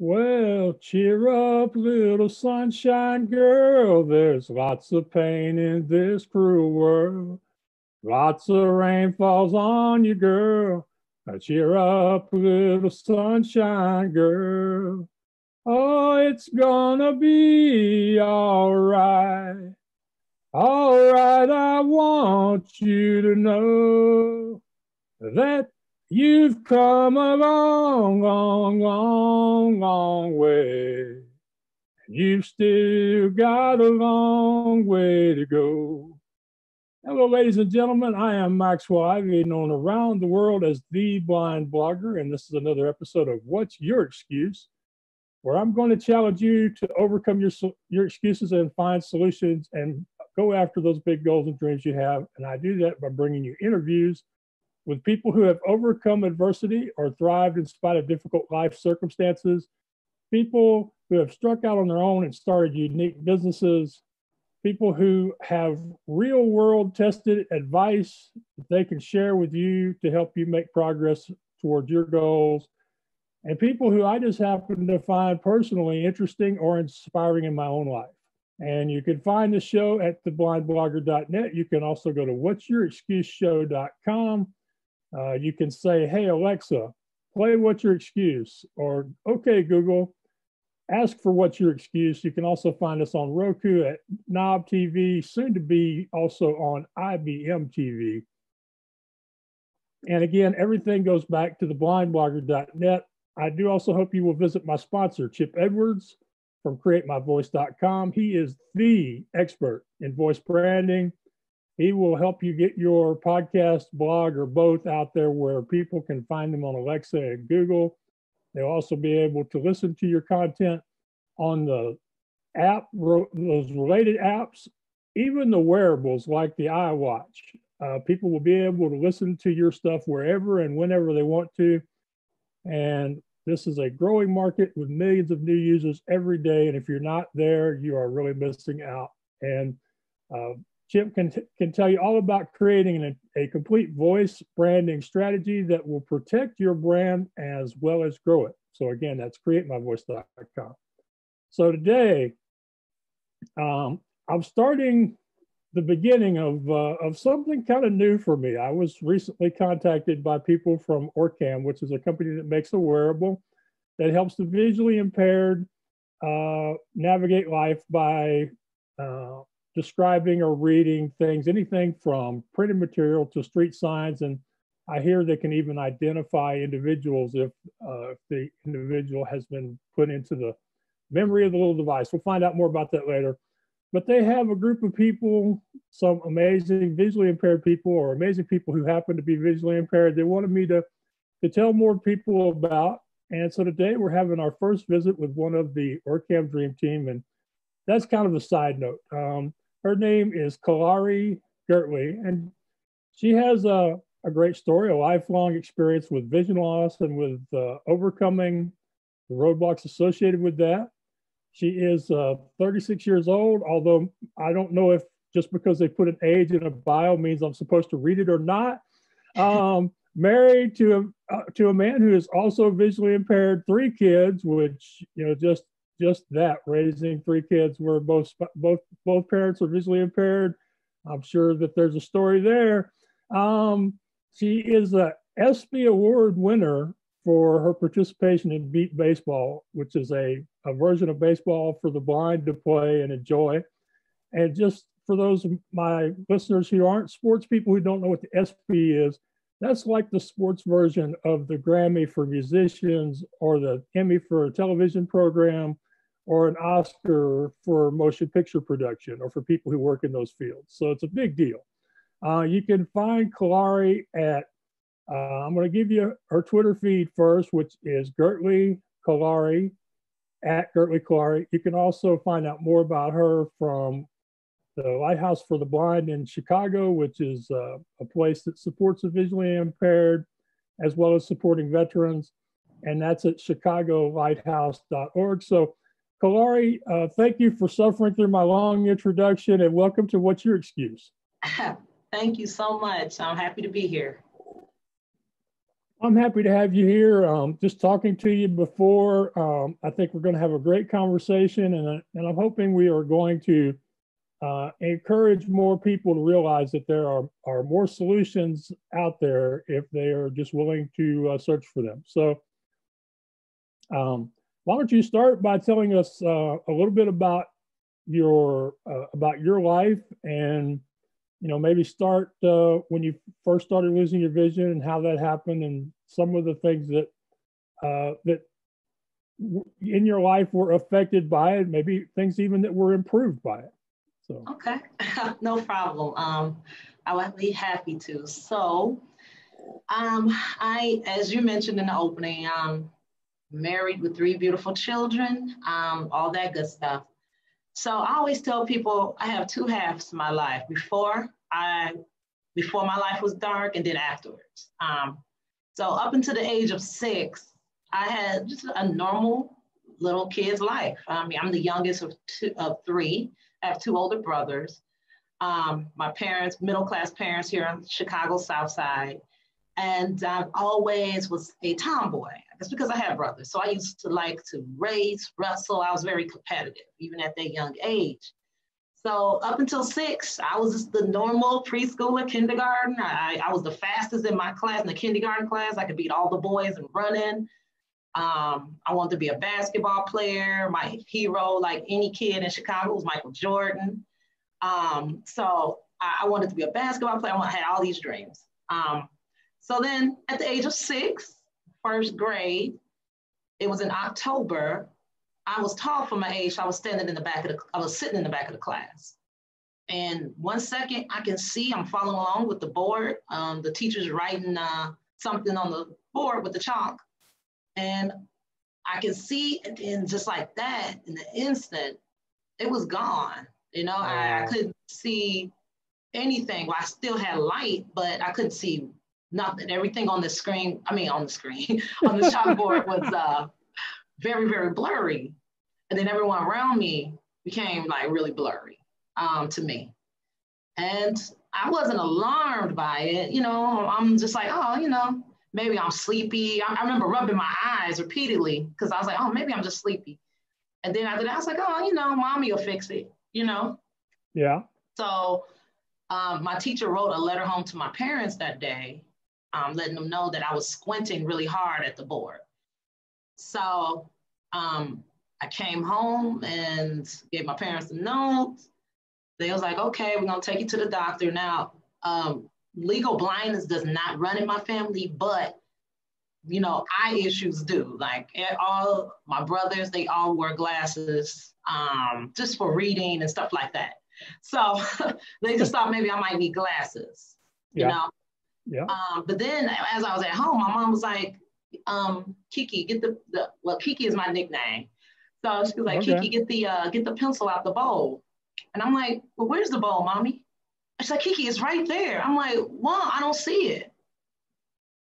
Well, cheer up, little sunshine girl. There's lots of pain in this cruel world. Lots of rain falls on you, girl. Now cheer up, little sunshine girl. Oh, it's gonna be all right. All right, I want you to know that you've come a long, long, long, long way. You've still got a long way to go. Hello, ladies and gentlemen. I am Maxwell Ivy, known around the world as the Blind Blogger, and this is another episode of What's Your Excuse, where I'm going to challenge you to overcome your excuses and find solutions and go after those big goals and dreams you have. And I do that by bringing you interviews with people who have overcome adversity or thrived in spite of difficult life circumstances, people who have struck out on their own and started unique businesses, people who have real world tested advice that they can share with you to help you make progress towards your goals, and people who I just happen to find personally interesting or inspiring in my own life. And you can find the show at theblindblogger.net. You can also go to whatsyourexcuseshow.com. You can say, hey, Alexa, play What's Your Excuse? Or, okay, Google, ask for What's Your Excuse? You can also find us on Roku at Knob TV, soon to be also on IBM TV. And again, everything goes back to theblindblogger.net. I do also hope you will visit my sponsor, Chip Edwards from createmyvoice.com. He is the expert in voice branding. He will help you get your podcast, blog, or both out there where people can find them on Alexa and Google. They'll also be able to listen to your content on the app, those related apps, even the wearables like the iWatch. People will be able to listen to your stuff wherever and whenever they want to. And this is a growing market with millions of new users every day. And if you're not there, you are really missing out. And Chip can tell you all about creating a complete voice branding strategy that will protect your brand as well as grow it. So again, that's createmyvoice.com. So today, I'm starting the beginning of something kind of new for me. I was recently contacted by people from Orcam, which is a company that makes a wearable that helps the visually impaired navigate life by describing or reading things, anything from printed material to street signs. And I hear they can even identify individuals if the individual has been put into the memory of the little device. We'll find out more about that later. But they have a group of people, some amazing visually impaired people or amazing people who happen to be visually impaired. They wanted me to tell more people about. And so today we're having our first visit with one of the Orcam Dream Team. And that's kind of a side note. Her name is Kalari Girtley, and she has a great story, a lifelong experience with vision loss and with overcoming the roadblocks associated with that. She is 36 years old, although I don't know if just because they put an age in a bio means I'm supposed to read it or not. Married to a man who is also visually impaired, 3 kids, which, you know, just that, raising 3 kids where both parents are visually impaired. I'm sure that there's a story there. She is a ESPY Award winner for her participation in Beat Baseball, which is a version of baseball for the blind to play and enjoy. And just for those of my listeners who aren't sports people who don't know what the ESPY is, that's like the sports version of the Grammy for musicians or the Emmy for a television program or an Oscar for motion picture production or for people who work in those fields. So it's a big deal. You can find Kalari at, I'm going to give you her Twitter feed first, which is Girtley Kalari, at Girtley Kalari. You can also find out more about her from the Lighthouse for the Blind in Chicago, which is a place that supports the visually impaired, as well as supporting veterans. And that's at chicagolighthouse.org. So Kalari, thank you for suffering through my long introduction and welcome to What's Your Excuse? Thank you so much. I'm happy to be here. I'm happy to have you here. Just talking to you before, I think we're going to have a great conversation, and I'm hoping we are going to encourage more people to realize that there are more solutions out there if they are just willing to search for them. So, why don't you start by telling us a little bit about your life, and maybe start when you first started losing your vision and how that happened, and some of the things that in your life were affected by it, maybe things even that were improved by it. So okay, no problem. I would be happy to. So, as you mentioned in the opening, I'm married with 3 beautiful children, all that good stuff. So I always tell people I have 2 halves to my life: before my life was dark, and then afterwards. So up until the age of 6, I had just a normal little kid's life. I mean, I'm the youngest of 3. I have 2 older brothers. My parents, middle-class parents here in Chicago South Side. And I always was a tomboy. That's because I had brothers. So I used to like to race, wrestle. I was very competitive, even at that young age. So up until 6, I was just the normal preschooler, kindergarten. I was the fastest in my class, in the kindergarten class. I could beat all the boys in running. I wanted to be a basketball player. My hero, like any kid in Chicago, was Michael Jordan. So I wanted to be a basketball player. I had all these dreams. So then at the age of 6, first grade, it was in October. I was tall for my age. So I was sitting in the back of the class. And 1 second I can see I'm following along with the board. The teacher's writing something on the board with the chalk. And I can see, and then just like that, in the instant, it was gone. I couldn't see anything. Well, I still had light, but I couldn't see nothing. Everything on the screen, on the chalkboard was very, very blurry. And then everyone around me became like really blurry to me. And I wasn't alarmed by it. I'm just like, maybe I'm sleepy. I remember rubbing my eyes repeatedly because I was like, oh, maybe I'm just sleepy. And then after that, I was like, oh, mommy will fix it, Yeah. So my teacher wrote a letter home to my parents that day, letting them know that I was squinting really hard at the board. So I came home and gave my parents a note. They was like, okay, we're going to take you to the doctor. Now, legal blindness does not run in my family, but, eye issues do. Like all my brothers, they all wear glasses just for reading and stuff like that. So they just thought maybe I might need glasses, Yeah. But then as I was at home, my mom was like, Kiki, get well, Kiki is my nickname. So she was like, okay. Kiki, get the pencil out the bowl. And I'm like, well, where's the bowl, mommy? She's like, Kiki, it's right there. I'm like, well, I don't see it.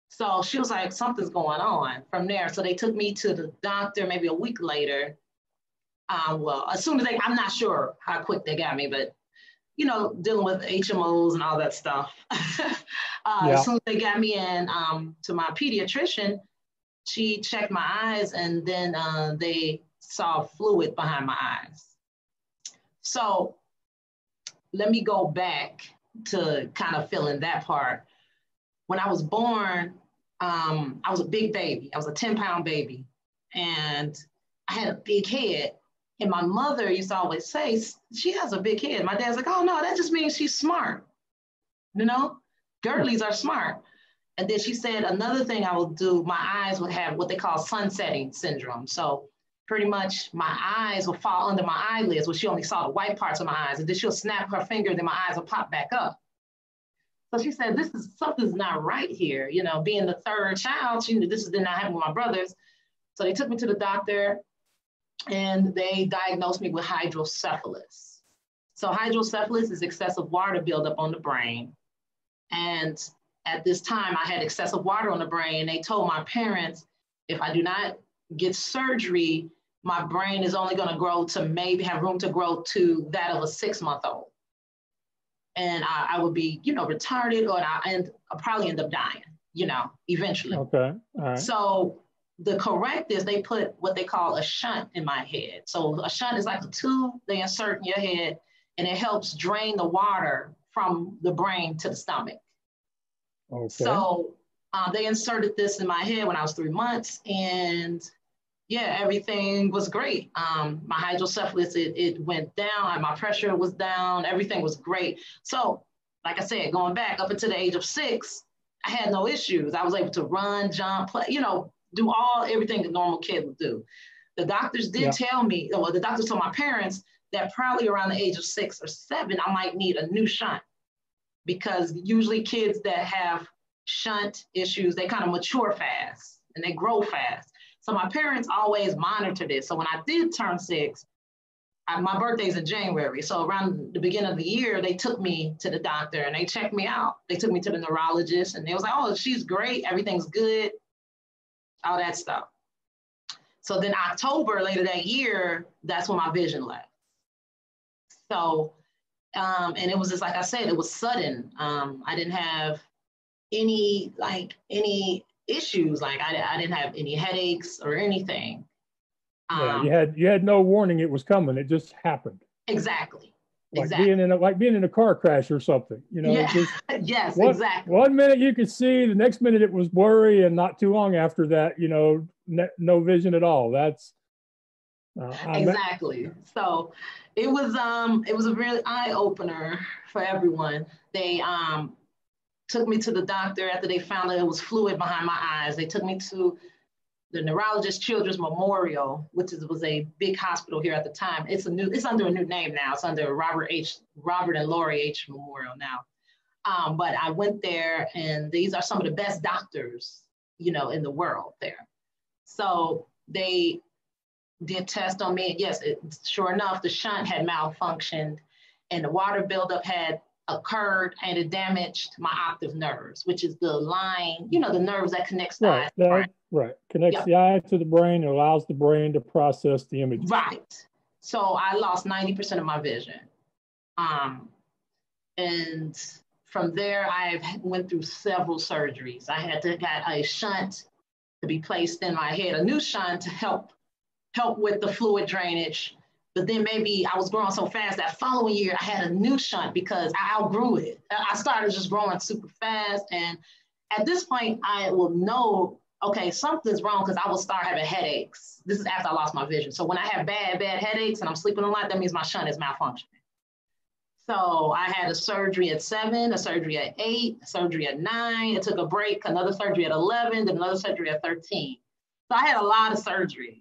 So she was like, something's going on from there. So they took me to the doctor maybe a week later. Well, as soon as I'm not sure how quick they got me, but dealing with HMOs and all that stuff. As soon as they got me in to my pediatrician, she checked my eyes, and then they saw fluid behind my eyes. So let me go back to kind of fill in that part. When I was born, I was a big baby. I was a 10-pound baby, and I had a big head. And my mother used to always say, she has a big head. My dad's like, oh, no, that just means she's smart. Girtleys are smart. And then she said, another thing I will do, my eyes would have what they call sunsetting syndrome. So pretty much my eyes will fall under my eyelids, where she only saw the white parts of my eyes. And then she'll snap her finger, and then my eyes will pop back up. So she said, something's not right here. Being the 3rd child, she knew this did not happen with my brothers. So they took me to the doctor, and they diagnosed me with hydrocephalus. So hydrocephalus is excessive water buildup on the brain. And at this time, I had excessive water on the brain. They told my parents, if I do not get surgery, my brain is only going to grow to maybe have room to grow to that of a 6-month-old. And I would be, retarded, or I'll probably end up dying. you know, eventually. Okay. All right. So the correct is they put what they call a shunt in my head. So a shunt is like a tube they insert in your head, and it helps drain the water from the brain to the stomach. Okay. So they inserted this in my head when I was 3 months, and yeah, everything was great. My hydrocephalus, it went down, my pressure was down, everything was great. So, like I said, going back up until the age of 6, I had no issues. I was able to run, jump, play, you know, do everything a normal kid would do. The doctors did tell me, well, the doctors told my parents that probably around the age of 6 or 7, I might need a new shunt, because usually kids that have shunt issues, they kind of mature fast and they grow fast. So my parents always monitored it. So when I did turn 6, my birthday's in January. So around the beginning of the year, they took me to the doctor and they checked me out. They took me to the neurologist and they was like, oh, she's great. Everything's good. All that stuff. So then October later that year, that's when my vision left. So, and it was just, like I said, it was sudden. I didn't have any issues. Like I didn't have any headaches or anything. Yeah, you had no warning it was coming. It just happened. Exactly. Like being in a car crash or something. You know, yeah. just, yes, exactly. One minute you could see, the next minute it was blurry, and not too long after that, you know, no vision at all. That's exactly. So it was a really eye opener for everyone. They took me to the doctor after they found that it was fluid behind my eyes. They took me to the Neurologist Children's Memorial, which was a big hospital here at the time. It's under a new name now. It's under Robert and Lori H. Memorial now. But I went there, and these are some of the best doctors, you know, in the world there. So they did test on me. And yes, sure enough, the shunt had malfunctioned, and the water buildup had occurred, and it damaged my optic nerves, which is the line, you know, the nerves that connects the eye to the brain. Right. Connects the eye to the brain and allows the brain to process the image. Right. So I lost 90% of my vision. And from there, I went through several surgeries. I had to get a shunt to be placed in my head, a new shunt to help with the fluid drainage. But then maybe I was growing so fast that following year, I had a new shunt because I outgrew it. I started just growing super fast. And at this point, I will know, okay, something's wrong, because I will start having headaches. This is after I lost my vision. So when I have bad headaches and I'm sleeping a lot, that means my shunt is malfunctioning. So I had a surgery at 7, a surgery at 8, a surgery at 9. It took a break, another surgery at 11, then another surgery at 13. So I had a lot of surgeries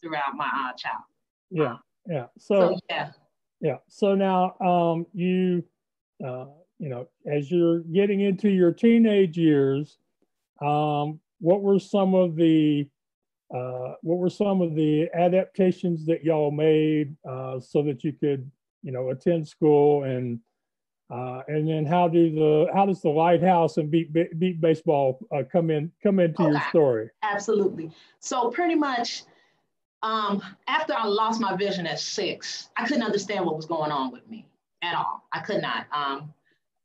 throughout my childhood. Yeah. So now you know, as you're getting into your teenage years, what were some of the adaptations that y'all made so that you could, you know, attend school, and then how does the lighthouse and beat baseball come into your story? Absolutely. So pretty much, after I lost my vision at 6, I couldn't understand what was going on with me at all. I could not.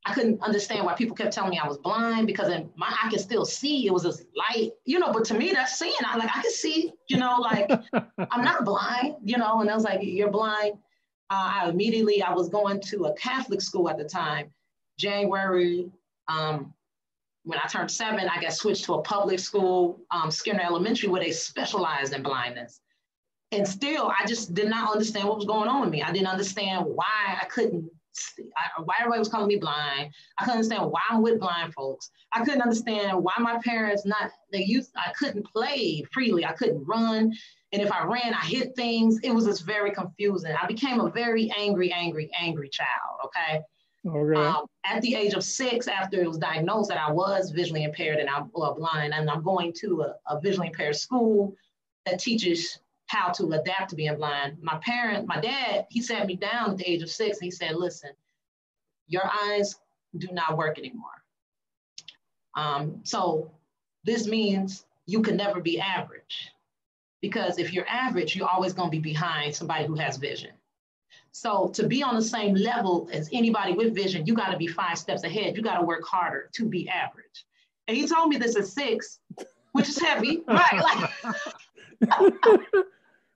I couldn't understand why people kept telling me I was blind, because I could still see. It was this light, you know, but to me, that's seeing. I can see, you know, like I'm not blind, you know, and I was like, you're blind. I was going to a Catholic school at the time. January, when I turned 7, I got switched to a public school, Skinner Elementary, where they specialized in blindness. And still, I just did not understand what was going on with me. I didn't understand why I couldn't see, why everybody was calling me blind. I couldn't understand why I'm with blind folks. I couldn't understand why my parents I couldn't play freely. I couldn't run. And if I ran, I hit things. It was just very confusing. I became a very angry child, okay? At the age of 6, after it was diagnosed that I was visually impaired and I'm blind, and I'm going to a visually impaired school that teaches how to adapt to being blind. My dad, he sat me down at the age of 6, and he said, listen, your eyes do not work anymore. So this means you can never be average, because if you're average, you're always going to be behind somebody who has vision. So to be on the same level as anybody with vision, you got to be 5 steps ahead. You got to work harder to be average. And he told me this at 6, which is heavy, right?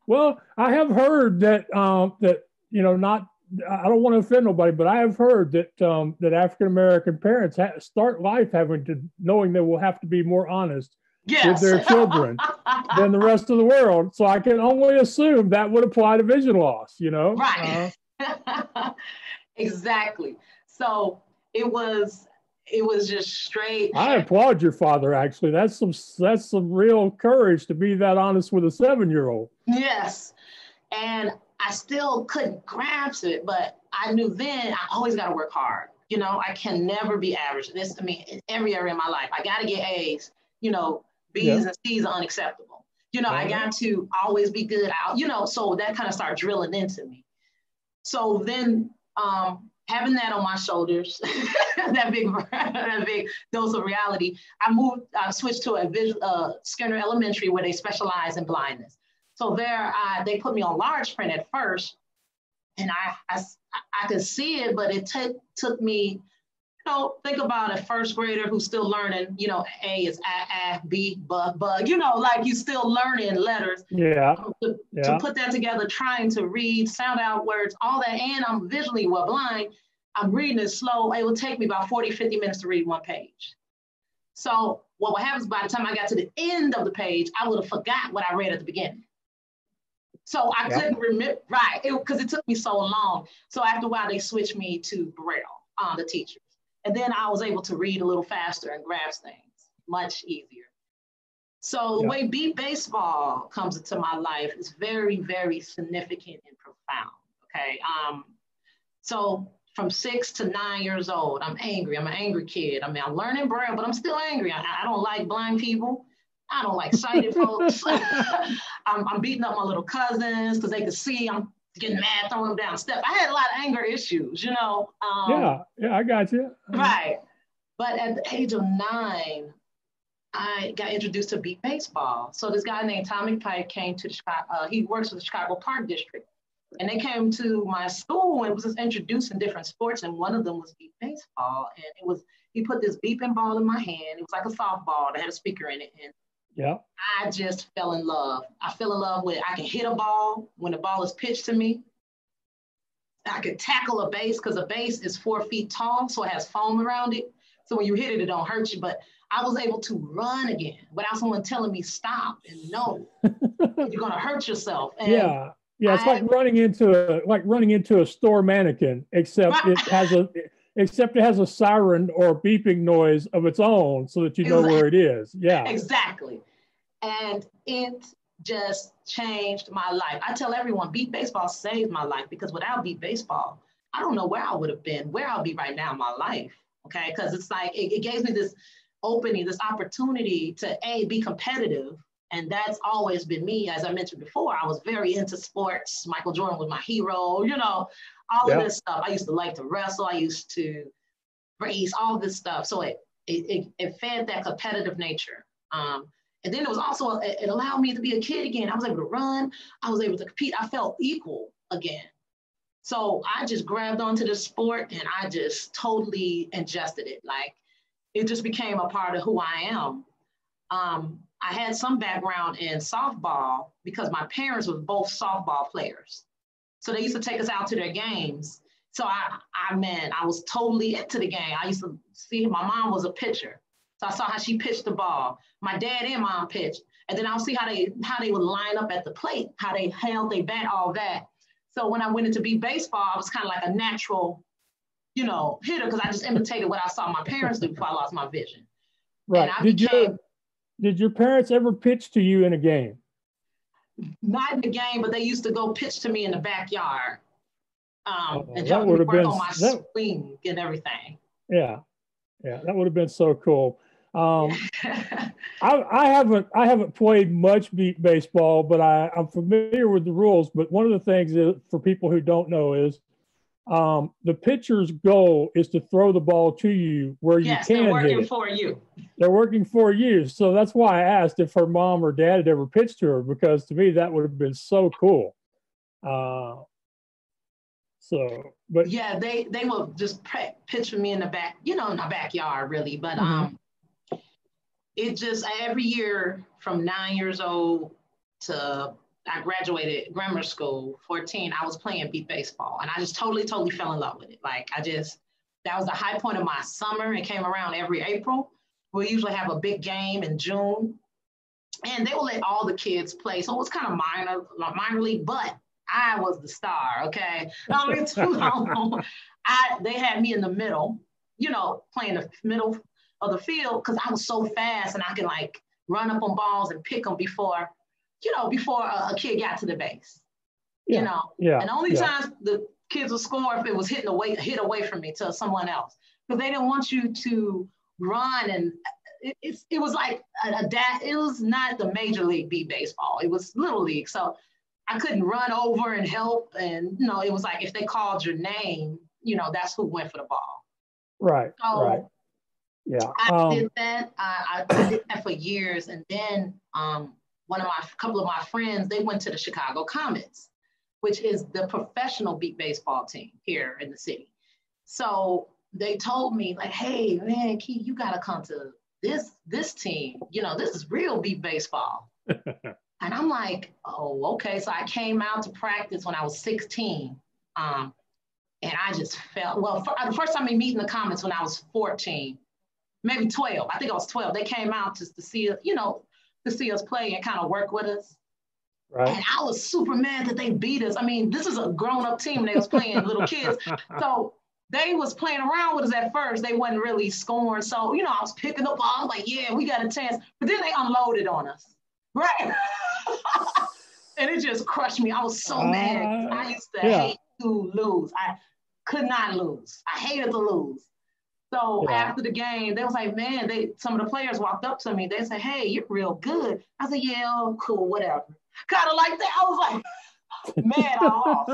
Well, I have heard that not. I don't want to offend nobody, but I have heard that that African American parents start life knowing they will have to be more honest with their children than the rest of the world. So I can only assume that would apply to vision loss. Right? Exactly. So it was just straight. I applaud your father. Actually, that's some real courage to be that honest with a 7-year-old. Yes, and I still couldn't grasp it, but I knew then I always got to work hard. I can never be average. In every area of my life, I got to get A's. B's and C's are unacceptable. I got to always be good out. So that kind of started drilling into me. So then, having that on my shoulders, that big dose of reality, I switched to a Skinner Elementary where they specialize in blindness. So there, they put me on large print at first, and I could see it, but it took me, think about a first grader who's still learning, A is B, bug, like you're still learning letters. Yeah. To put that together, trying to read, sound out words, all that, and I'm visually blind. I'm reading it slow. It would take me about 40, 50 minutes to read one page. So what happens by the time I got to the end of the page, I would have forgot what I read at the beginning. So I couldn't remember, right, because it took me so long. So after a while, they switched me to Braille, the teachers. And then I was able to read a little faster and grasp things much easier. So the way beat baseball comes into my life is very, very significant and profound, okay? So from 6 to 9 years old, I'm angry. I'm an angry kid. I mean, I'm learning Braille, but I'm still angry. I don't like blind people. I don't like sighted folks. I'm beating up my little cousins because they could see I'm getting mad, throwing them down steps. I had a lot of anger issues, yeah, I got you. Right. But at the age of 9, I got introduced to beat baseball. So this guy named Tommy Pike came to the Chicago, he works for the Chicago Park District. And they came to my school and was just introducing different sports. And one of them was beat baseball. And he put this beeping ball in my hand. It was like a softball that had a speaker in it. And I just fell in love. I fell in love with, I can hit a ball when the ball is pitched to me. I could tackle a base because a base is 4 feet tall, so it has foam around it. So when you hit it, it don't hurt you. But I was able to run again without someone telling me stop and no, you're gonna hurt yourself. And it's like running into a store mannequin, except it has a siren or beeping noise of its own so that you know where it is. Yeah. Exactly. And it just changed my life. I tell everyone, beat baseball saved my life, because without beat baseball, I don't know where I would have been, where I'll be right now in my life. Okay. Because it's like, it gave me this opening, this opportunity to be competitive. And that's always been me. As I mentioned before, I was very into sports. Michael Jordan was my hero, all of this stuff. I used to like to wrestle. I used to race, all this stuff. So it fed that competitive nature. And then it was also, it allowed me to be a kid again. I was able to run. I was able to compete. I felt equal again. So I just grabbed onto the sport and I just totally ingested it. Like, it just became a part of who I am. I had some background in softball because my parents were both softball players. So they used to take us out to their games. So I was totally into the game. I used to see, my mom was a pitcher. So I saw how she pitched the ball. My dad and mom pitched. And then I'll see how they would line up at the plate, how they held their bat, all that. So when I went into beat baseball, I was kind of like a natural, hitter, because I just imitated what I saw my parents do before I lost my vision. Right. Did your parents ever pitch to you in a game? Not in the game, but they used to go pitch to me in the backyard. And that would have been on my swing and everything. Yeah, that would have been so cool. I haven't played much beat baseball, but I'm familiar with the rules. But one of the things is, for people who don't know, is the pitcher's goal is to throw the ball to you where you can they're working hit it. for you. They're working for you. So that's why I asked if her mom or dad had ever pitched to her, because to me that would have been so cool. But yeah, they will just pitch for me in the back, in the backyard, really. But it just every year from 9 years old to I graduated grammar school, 14, I was playing beat baseball. And I just totally fell in love with it. Like that was the high point of my summer. It came around every April. We usually have a big game in June. And they will let all the kids play. So it was kind of minor league, but I was the star, okay? I don't get too long. They had me in the middle, playing the middle of the field because I was so fast and I could like run up on balls and pick them before a kid got to the base. Yeah. And the only times the kids would score if it was hit away from me to someone else because they didn't want you to run. And it was like it was not the major league beat baseball. It was little league. So I couldn't run over and help. And, it was like if they called your name, that's who went for the ball. Right. So right. Yeah. I did that. I did that for years. And then couple of my friends, they went to the Chicago Comets, which is the professional beat baseball team here in the city. So they told me like, hey man, Keith, you gotta come to this team. This is real beat baseball. And I'm like, oh, okay. So I came out to practice when I was 16. And I just felt, the first time we meet in the Comets when I was 14, maybe 12. I think I was 12. They came out just to see, to see us play and kind of work with us. Right. And I was super mad that they beat us. I mean, this is a grown-up team. They was playing little kids. So they was playing around with us at first. They wasn't really scoring. So, I was picking up balls like, yeah, we got a chance. But then they unloaded on us. Right. And it just crushed me. I was so mad. I used to hate to lose. I could not lose. I hated to lose. So after the game, they was like, man, some of the players walked up to me. They said, hey, you're real good. I said, yeah, oh, cool, whatever. Kind of like that. I was like, mad off,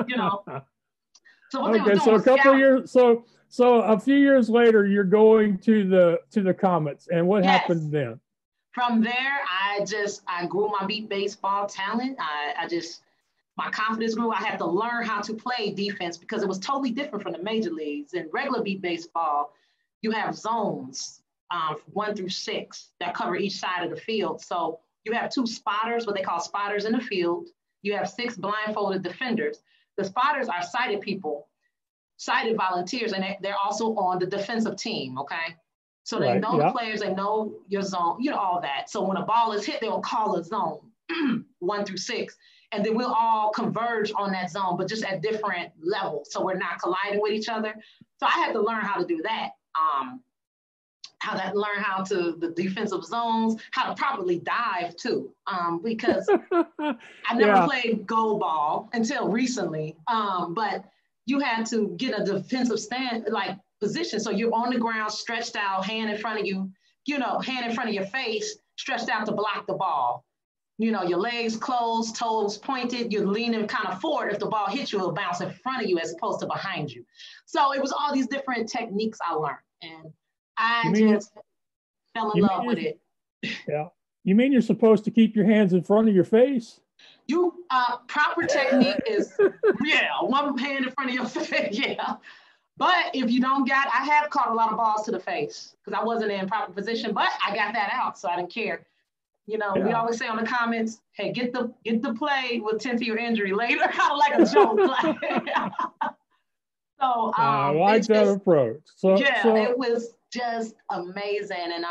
So what they were doing so a couple of years, so a few years later, you're going to the Comets, and what happened then? From there, I grew my beat baseball talent. My confidence grew. I had to learn how to play defense because it was totally different from the major leagues. In regular beat baseball, you have zones, 1 through 6, that cover each side of the field. So you have 2 spotters, what they call spotters in the field. You have 6 blindfolded defenders. The spotters are sighted people, sighted volunteers, and they're also on the defensive team, okay? So they know the players, they know your zone, all that. So when a ball is hit, they'll call a zone, 1 through 6, and then we'll all converge on that zone, but just at different levels. So we're not colliding with each other. So I had to learn how to do that. The defensive zones, how to properly dive too, because I never played goal ball until recently. But you had to get a defensive position. So you're on the ground, stretched out, hand in front of you, hand in front of your face, stretched out to block the ball. Your legs closed, toes pointed, you're leaning kind of forward. If the ball hits you, it'll bounce in front of you as opposed to behind you. So it was all these different techniques I learned. And I just fell in love with it. Yeah. You mean you're supposed to keep your hands in front of your face? Proper technique is, one hand in front of your face, But if you don't I have caught a lot of balls to the face because I wasn't in proper position, but I got that out, so I didn't care. We always say on the comments, hey, get the play, we'll tend to your injury later, kind of like a joke. So I like that approach. So it was just amazing. And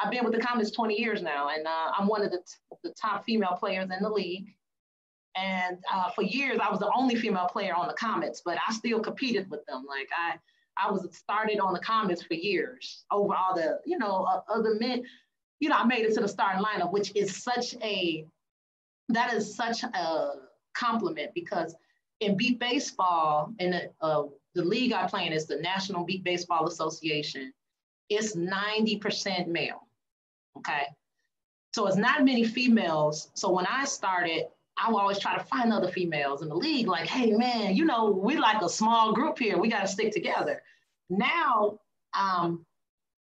I've been with the Comets 20 years now, and I'm one of the top female players in the league. And for years, I was the only female player on the Comets, but I still competed with them. Like I was started on the Comets for years over all the, other men. I made it to the starting lineup, which is such a compliment because in beat baseball, in the league I play in is the National Beat Baseball Association. It's 90% male, okay? So it's not many females. So when I started, I would always try to find other females in the league, like, hey, man, we like a small group here. We got to stick together. Now,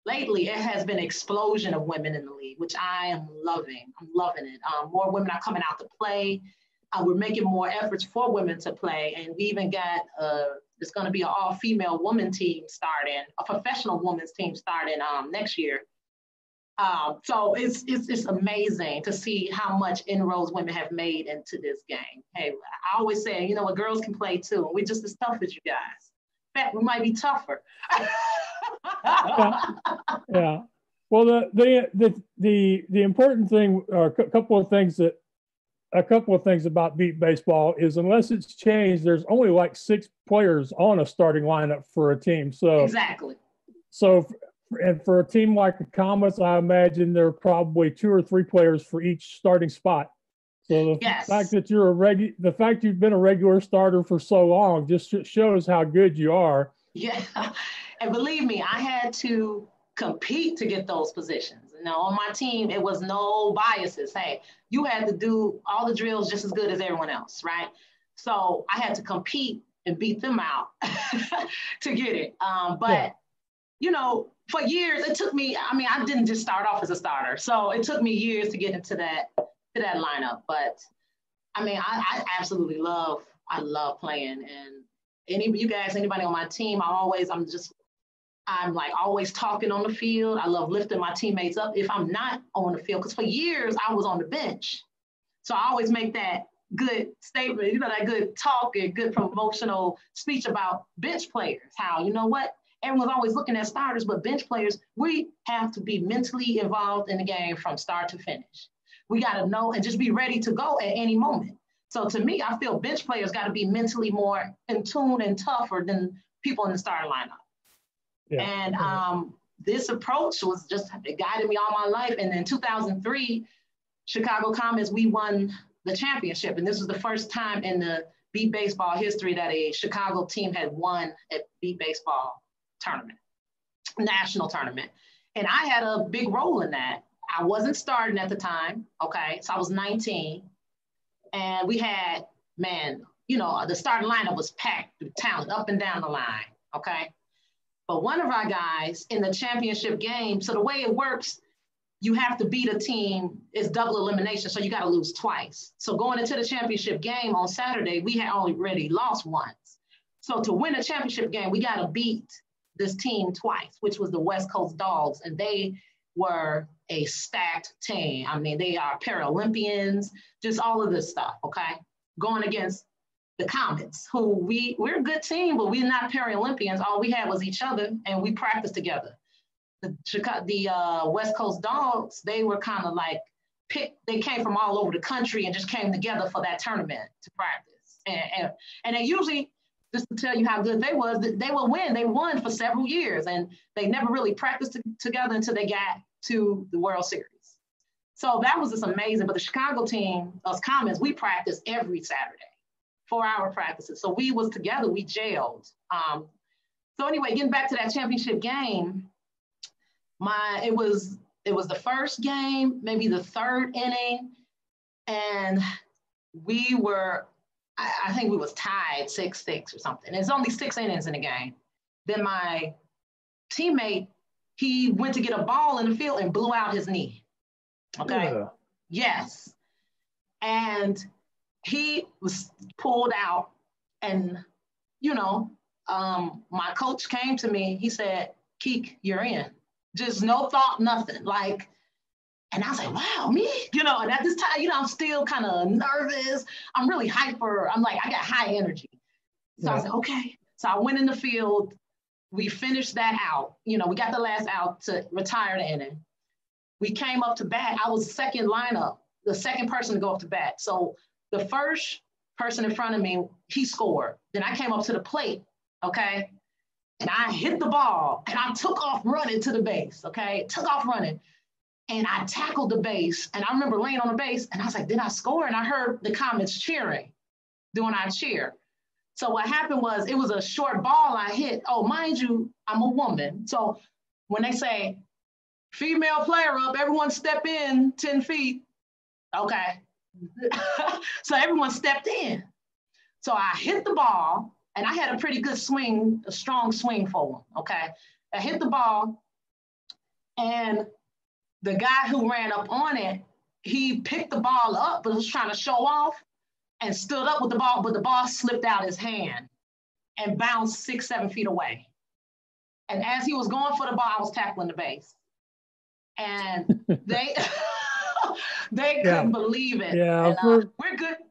lately, it has been an explosion of women in the league, which I am loving. I'm loving it. More women are coming out to play. We're making more efforts for women to play. And we even got, there's going to be an all-female woman team starting, a professional women's team starting next year. So it's amazing to see how much inroads women have made into this game. Hey, I always say, you know what, girls can play too. We're just as tough as you guys. In fact, we might be tougher. Yeah. Well, the important thing, or a couple of things about beat baseball is, unless it's changed, there's only like 6 players on a starting lineup for a team. So exactly. So, and for a team like the Comets, I imagine there are probably 2 or 3 players for each starting spot. So the fact that the fact you've been a regular starter for so long just shows how good you are. Yeah, and believe me, I had to compete to get those positions. Now on my team, it was no biases. Hey, you had to do all the drills just as good as everyone else, right? So I had to compete and beat them out to get it. But you know, for years it took me. I mean, I didn't just start off as a starter, so it took me years to get into that lineup. But I mean, I absolutely love playing. And anybody on my team, I'm like always talking on the field. I love lifting my teammates up if I'm not on the field, because for years I was on the bench. So I always make that good statement, you know, that good talk and good promotional speech about bench players. How, you know what? Everyone's always looking at starters, but bench players, we have to be mentally involved in the game from start to finish. We got to know and just be ready to go at any moment. So to me, I feel bench players got to be mentally more in tune and tougher than people in the starting lineup. Yeah. And this approach was just, it guided me all my life. And in 2003, Chicago Comets, we won the championship. And this was the first time in the beat baseball history that a Chicago team had won a beat baseball tournament, national tournament. And I had a big role in that. I wasn't starting at the time, okay? So I was 19. And we had, man, you know, the starting lineup was packed with talent up and down the line, okay? But one of our guys in the championship game, so the way it works, you have to beat a team, it's double elimination, so you got to lose twice. So going into the championship game on Saturday, we had already lost once. So to win a championship game, we got to beat this team twice, which was the West Coast Dogs, and they were a stacked team. I mean, they are Paralympians, just all of this stuff, okay? Going against the Comets, who we're a good team, but we're not Paralympians. All we had was each other, and we practiced together. The West Coast Dogs, they were kind of like they came from all over the country and just came together for that tournament to practice. And they usually, just to tell you how good they will win. They won for several years, and they never really practiced together until they got to the World Series. So that was just amazing. But the Chicago team, us Comets, we practiced every Saturday, 4-hour practices. So we was together, we gelled. So anyway, getting back to that championship game, it was the first game, maybe the third inning, and we were, I think we was tied 6-6 or something. There's only 6 innings in the game. Then my teammate, he went to get a ball in the field and blew out his knee. Okay. Yeah. Yes. And he was pulled out, and, you know, my coach came to me. He said, "Keek, you're in." Just no thought, nothing. Like, and I was like, wow, me? You know, and at this time, you know, I'm still kind of nervous. I'm really hyper. I'm like, I got high energy. So I said, okay. So I went in the field. We finished that out. You know, we got the last out to retire the inning. We came up to bat. I was second lineup, the second person to go up to bat. So the first person in front of me, he scored. Then I came up to the plate, okay? And I hit the ball, and I took off running to the base, okay? Took off running, and I tackled the base. And I remember laying on the base, and I was like, did I score? And I heard the Comets cheering, doing our cheer. So what happened was, it was a short ball I hit. Oh, mind you, I'm a woman. So when they say, female player up, everyone step in 10 feet, okay. So everyone stepped in. So I hit the ball, and I had a pretty good swing, a strong swing for them, okay? I hit the ball, and the guy who ran up on it, he picked the ball up, but was trying to show off, and stood up with the ball, but the ball slipped out his hand and bounced 6-7 feet away. And as he was going for the ball, I was tackling the base. And they they couldn't believe it. Yeah, and,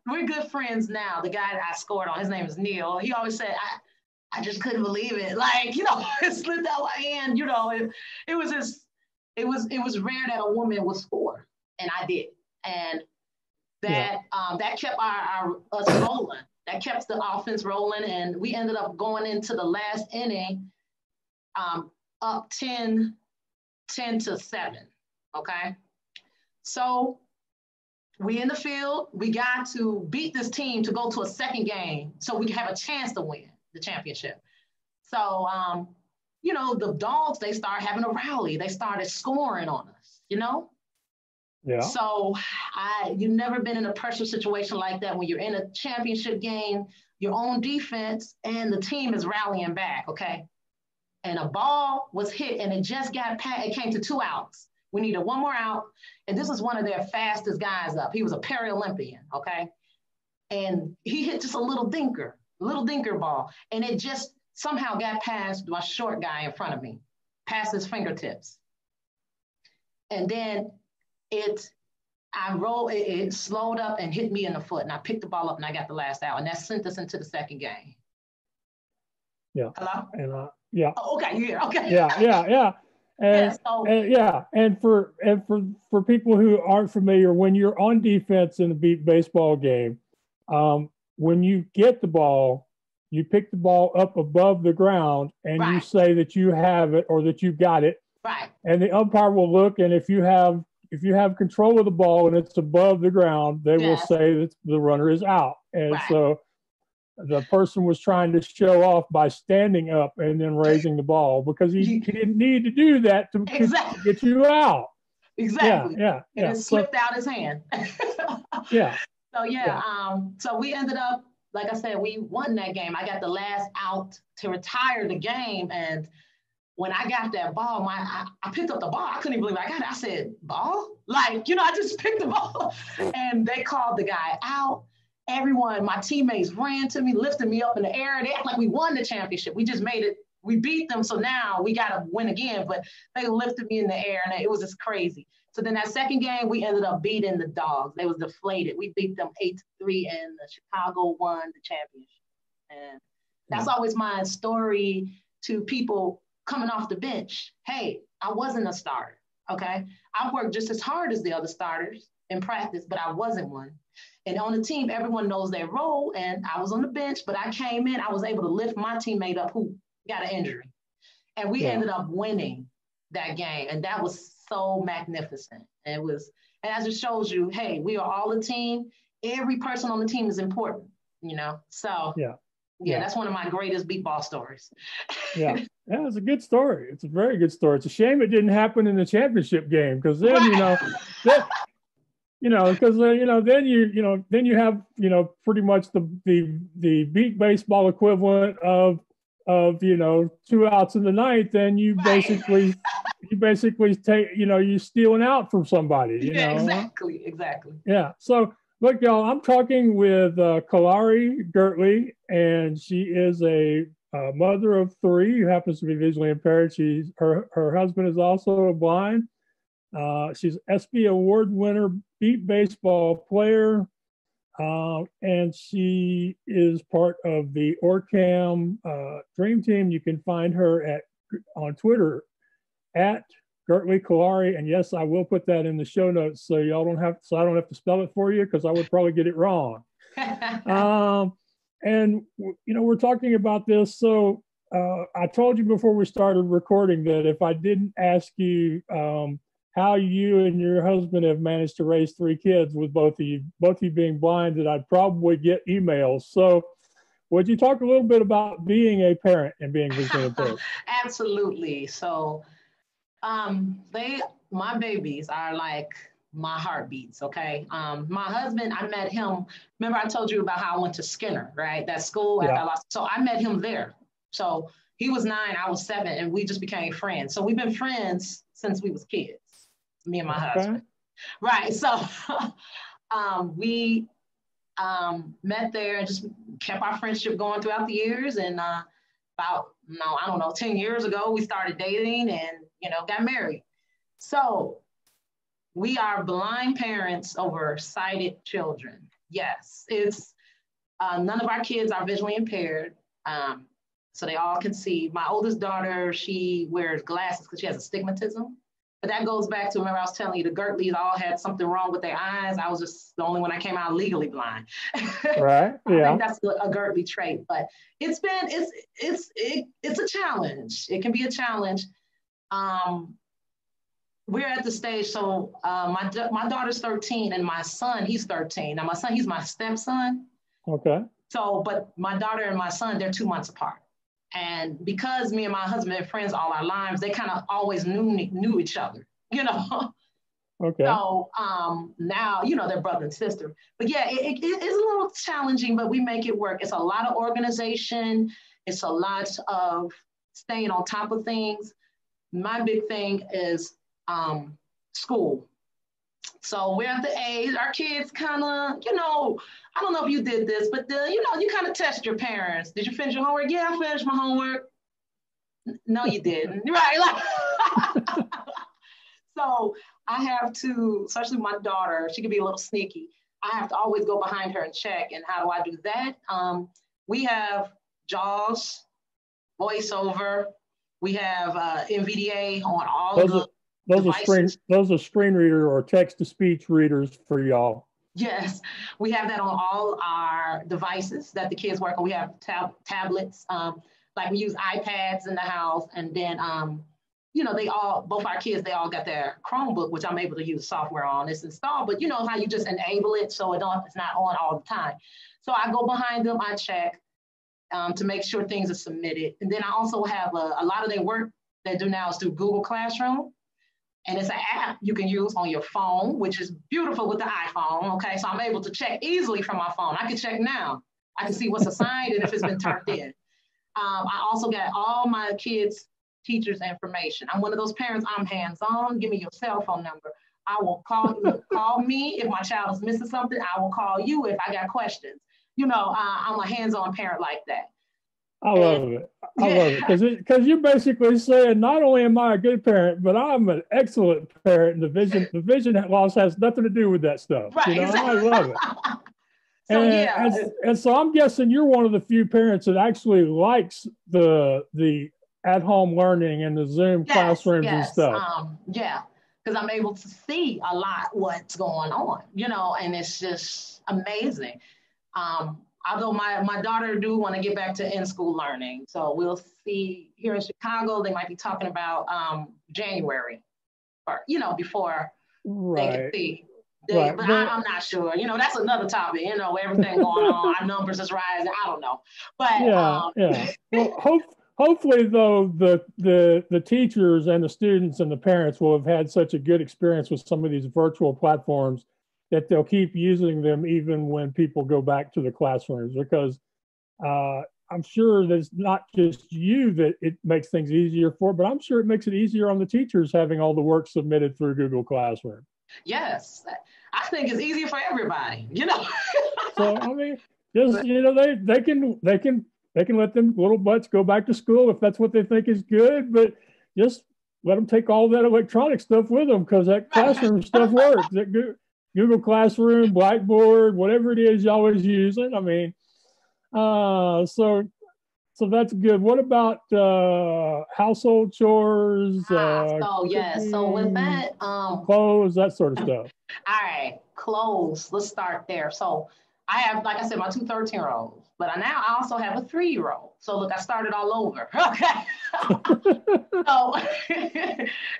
we're good friends now. The guy that I scored on, his name is Neil. He always said, I just couldn't believe it. Like, it slipped out my hand. It was rare that a woman would score, and I did. And that kept us rolling. That kept the offense rolling, and we ended up going into the last inning up 10 to 7. Okay, so we in the field. We got to beat this team to go to a second game, so we could have a chance to win the championship. So, the dogs, they started having a rally. They started scoring on us. Yeah. So you've never been in a pressure situation like that when you're in a championship game, your own defense, and the team is rallying back, okay? And a ball was hit, and it just got past, it came to 2 outs. We needed one more out, and this is one of their fastest guys up. He was a Paralympian, okay? And he hit just a little dinker ball, and it just somehow got past my short guy in front of me, past his fingertips. And then it slowed up and hit me in the foot, and I picked the ball up and I got the last out, and that sent us into the second game. Yeah. Hello? And yeah. Oh, okay, you're here. Okay. Yeah. And for people who aren't familiar, when you're on defense in a baseball game, when you get the ball, you pick the ball up above the ground and you say that you have it or that you got it. Right. And the umpire will look, and if you have control of the ball and it's above the ground, they will say that the runner is out. And so the person was trying to show off by standing up and then raising the ball because he didn't need to do that to get you out. Exactly. Yeah. And it slipped out his hand. Yeah. So so we ended up, like I said, we won that game. I got the last out to retire the game, and when I got that ball, I picked up the ball. I couldn't even believe I got it. I said, ball? Like, I just picked the ball. And they called the guy out. Everyone, my teammates ran to me, lifted me up in the air. They act like we won the championship. We just made it. We beat them. So now we got to win again. But they lifted me in the air, and it was just crazy. So then that second game, we ended up beating the Dogs. They was deflated. We beat them 8-3, and Chicago won the championship. And that's always my story to people coming off the bench. Hey, I wasn't a starter, okay? I worked just as hard as the other starters in practice, but I wasn't one. And on the team, everyone knows their role, and I was on the bench, but I came in, I was able to lift my teammate up who got an injury. And we ended up winning that game, and that was so magnificent. And as it shows you, hey, we are all a team. Every person on the team is important, So that's one of my greatest beat ball stories. Yeah, it's a good story. It's a very good story. It's a shame it didn't happen in the championship game because then then you have pretty much the beat baseball equivalent of 2 outs in the ninth. Then you basically take you're stealing out from somebody. Exactly. Yeah. So. Look, y'all, I'm talking with Kalari Girtley, and she is a mother of 3 who happens to be visually impaired. Her husband is also blind. She's an ESPY award winner, beat baseball player, and she is part of the Orcam Dream Team. You can find her on Twitter at Girtley Kalari, and yes, I will put that in the show notes so I don't have to spell it for you because I would probably get it wrong. And we're talking about this. So I told you before we started recording that if I didn't ask you how you and your husband have managed to raise 3 kids with both of you being blind, that I'd probably get emails. So would you talk a little bit about being a parent and being visually impaired? Absolutely. So my babies are like my heartbeats, okay? My husband, I met him, remember I told you about how I went to Skinner, right? That school, so I met him there. So he was 9, I was 7, and we just became friends. So we've been friends since we was kids, me and my husband. Right, so we met there and just kept our friendship going throughout the years. And about, 10 years ago, we started dating and, got married. So we are blind parents over sighted children. Yes, it's none of our kids are visually impaired. So they all can see. My oldest daughter, she wears glasses because she has astigmatism. But that goes back to, remember I was telling you, the Girtleys all had something wrong with their eyes. I was just the only one that came out legally blind. Right. Yeah. I think that's a Girtley trait, but it's a challenge. It can be a challenge. We're at the stage, so my daughter's 13 and my son, he's 13. Now my son, he's my stepson. Okay. So, but my daughter and my son, they're 2 months apart. And because me and my husband are friends all our lives, they kind of always knew each other, you know? Okay. So now, you know, they're brother and sister. But yeah, it is a little challenging, but we make it work. It's a lot of organization. It's a lot of staying on top of things. My big thing is school. So we're at the age, our kids kind of, you know, I don't know if you did this, but you know, you kind of test your parents. Did you finish your homework? Yeah, I finished my homework. No, you didn't. Right. Like, so I have to, especially my daughter, she can be a little sneaky. I have to always go behind her and check. And how do I do that? We have JAWS, voiceover. We have NVDA on all the devices. Those are screen reader or text-to-speech readers for y'all. Yes, we have that on all our devices that the kids work on. We have tablets, like we use iPads in the house, and then, you know, both our kids, they all got their Chromebook, which I'm able to use software on. It's installed, but you know how you just enable it so it's not on all the time. So I go behind them, I check to make sure things are submitted. And then I also have a lot of their work they do now is through Google Classroom. And it's an app you can use on your phone, which is beautiful with the iPhone, okay? So I'm able to check easily from my phone. I can check now. I can see what's assigned and if it's been turned in. I also got all my kids' teachers' information. I'm one of those parents, I'm hands-on. Give me your cell phone number. I will call me if my child is missing something. I will call you if I got questions. You know, I'm a hands-on parent like that. I love it. I love it because you're basically saying not only am I a good parent, but I'm an excellent parent. And the vision loss has nothing to do with that stuff. Right, you know, exactly. I love it. So and so I'm guessing you're one of the few parents that actually likes the at-home learning and the Zoom classrooms and stuff. Yeah, because I'm able to see a lot what's going on, you know, and it's just amazing. Although my daughter do want to get back to in-school learning. So we'll see here in Chicago, they might be talking about January, or, you know, before they can see. But I'm not sure. You know, that's another topic, you know, everything going on. Our numbers is rising. I don't know. But yeah. Well, hopefully, though, the teachers and the students and the parents will have had such a good experience with some of these virtual platforms that they'll keep using them even when people go back to the classrooms, because I'm sure that it's not just you that it makes things easier for, but I'm sure it makes it easier on the teachers having all the work submitted through Google Classroom. Yes, I think it's easier for everybody, you know. So I mean, just, you know, they can let them little butts go back to school if that's what they think is good, but just let them take all that electronic stuff with them, because that classroom stuff works. That Google Classroom, Blackboard, whatever it is y'all always using. I mean, so that's good. What about household chores? So with that, clothes, that sort of stuff. All right, clothes. Let's start there. So I have, like I said, my 2 13-year-olds, but now I also have a 3-year-old. So look, I started all over. Okay. So,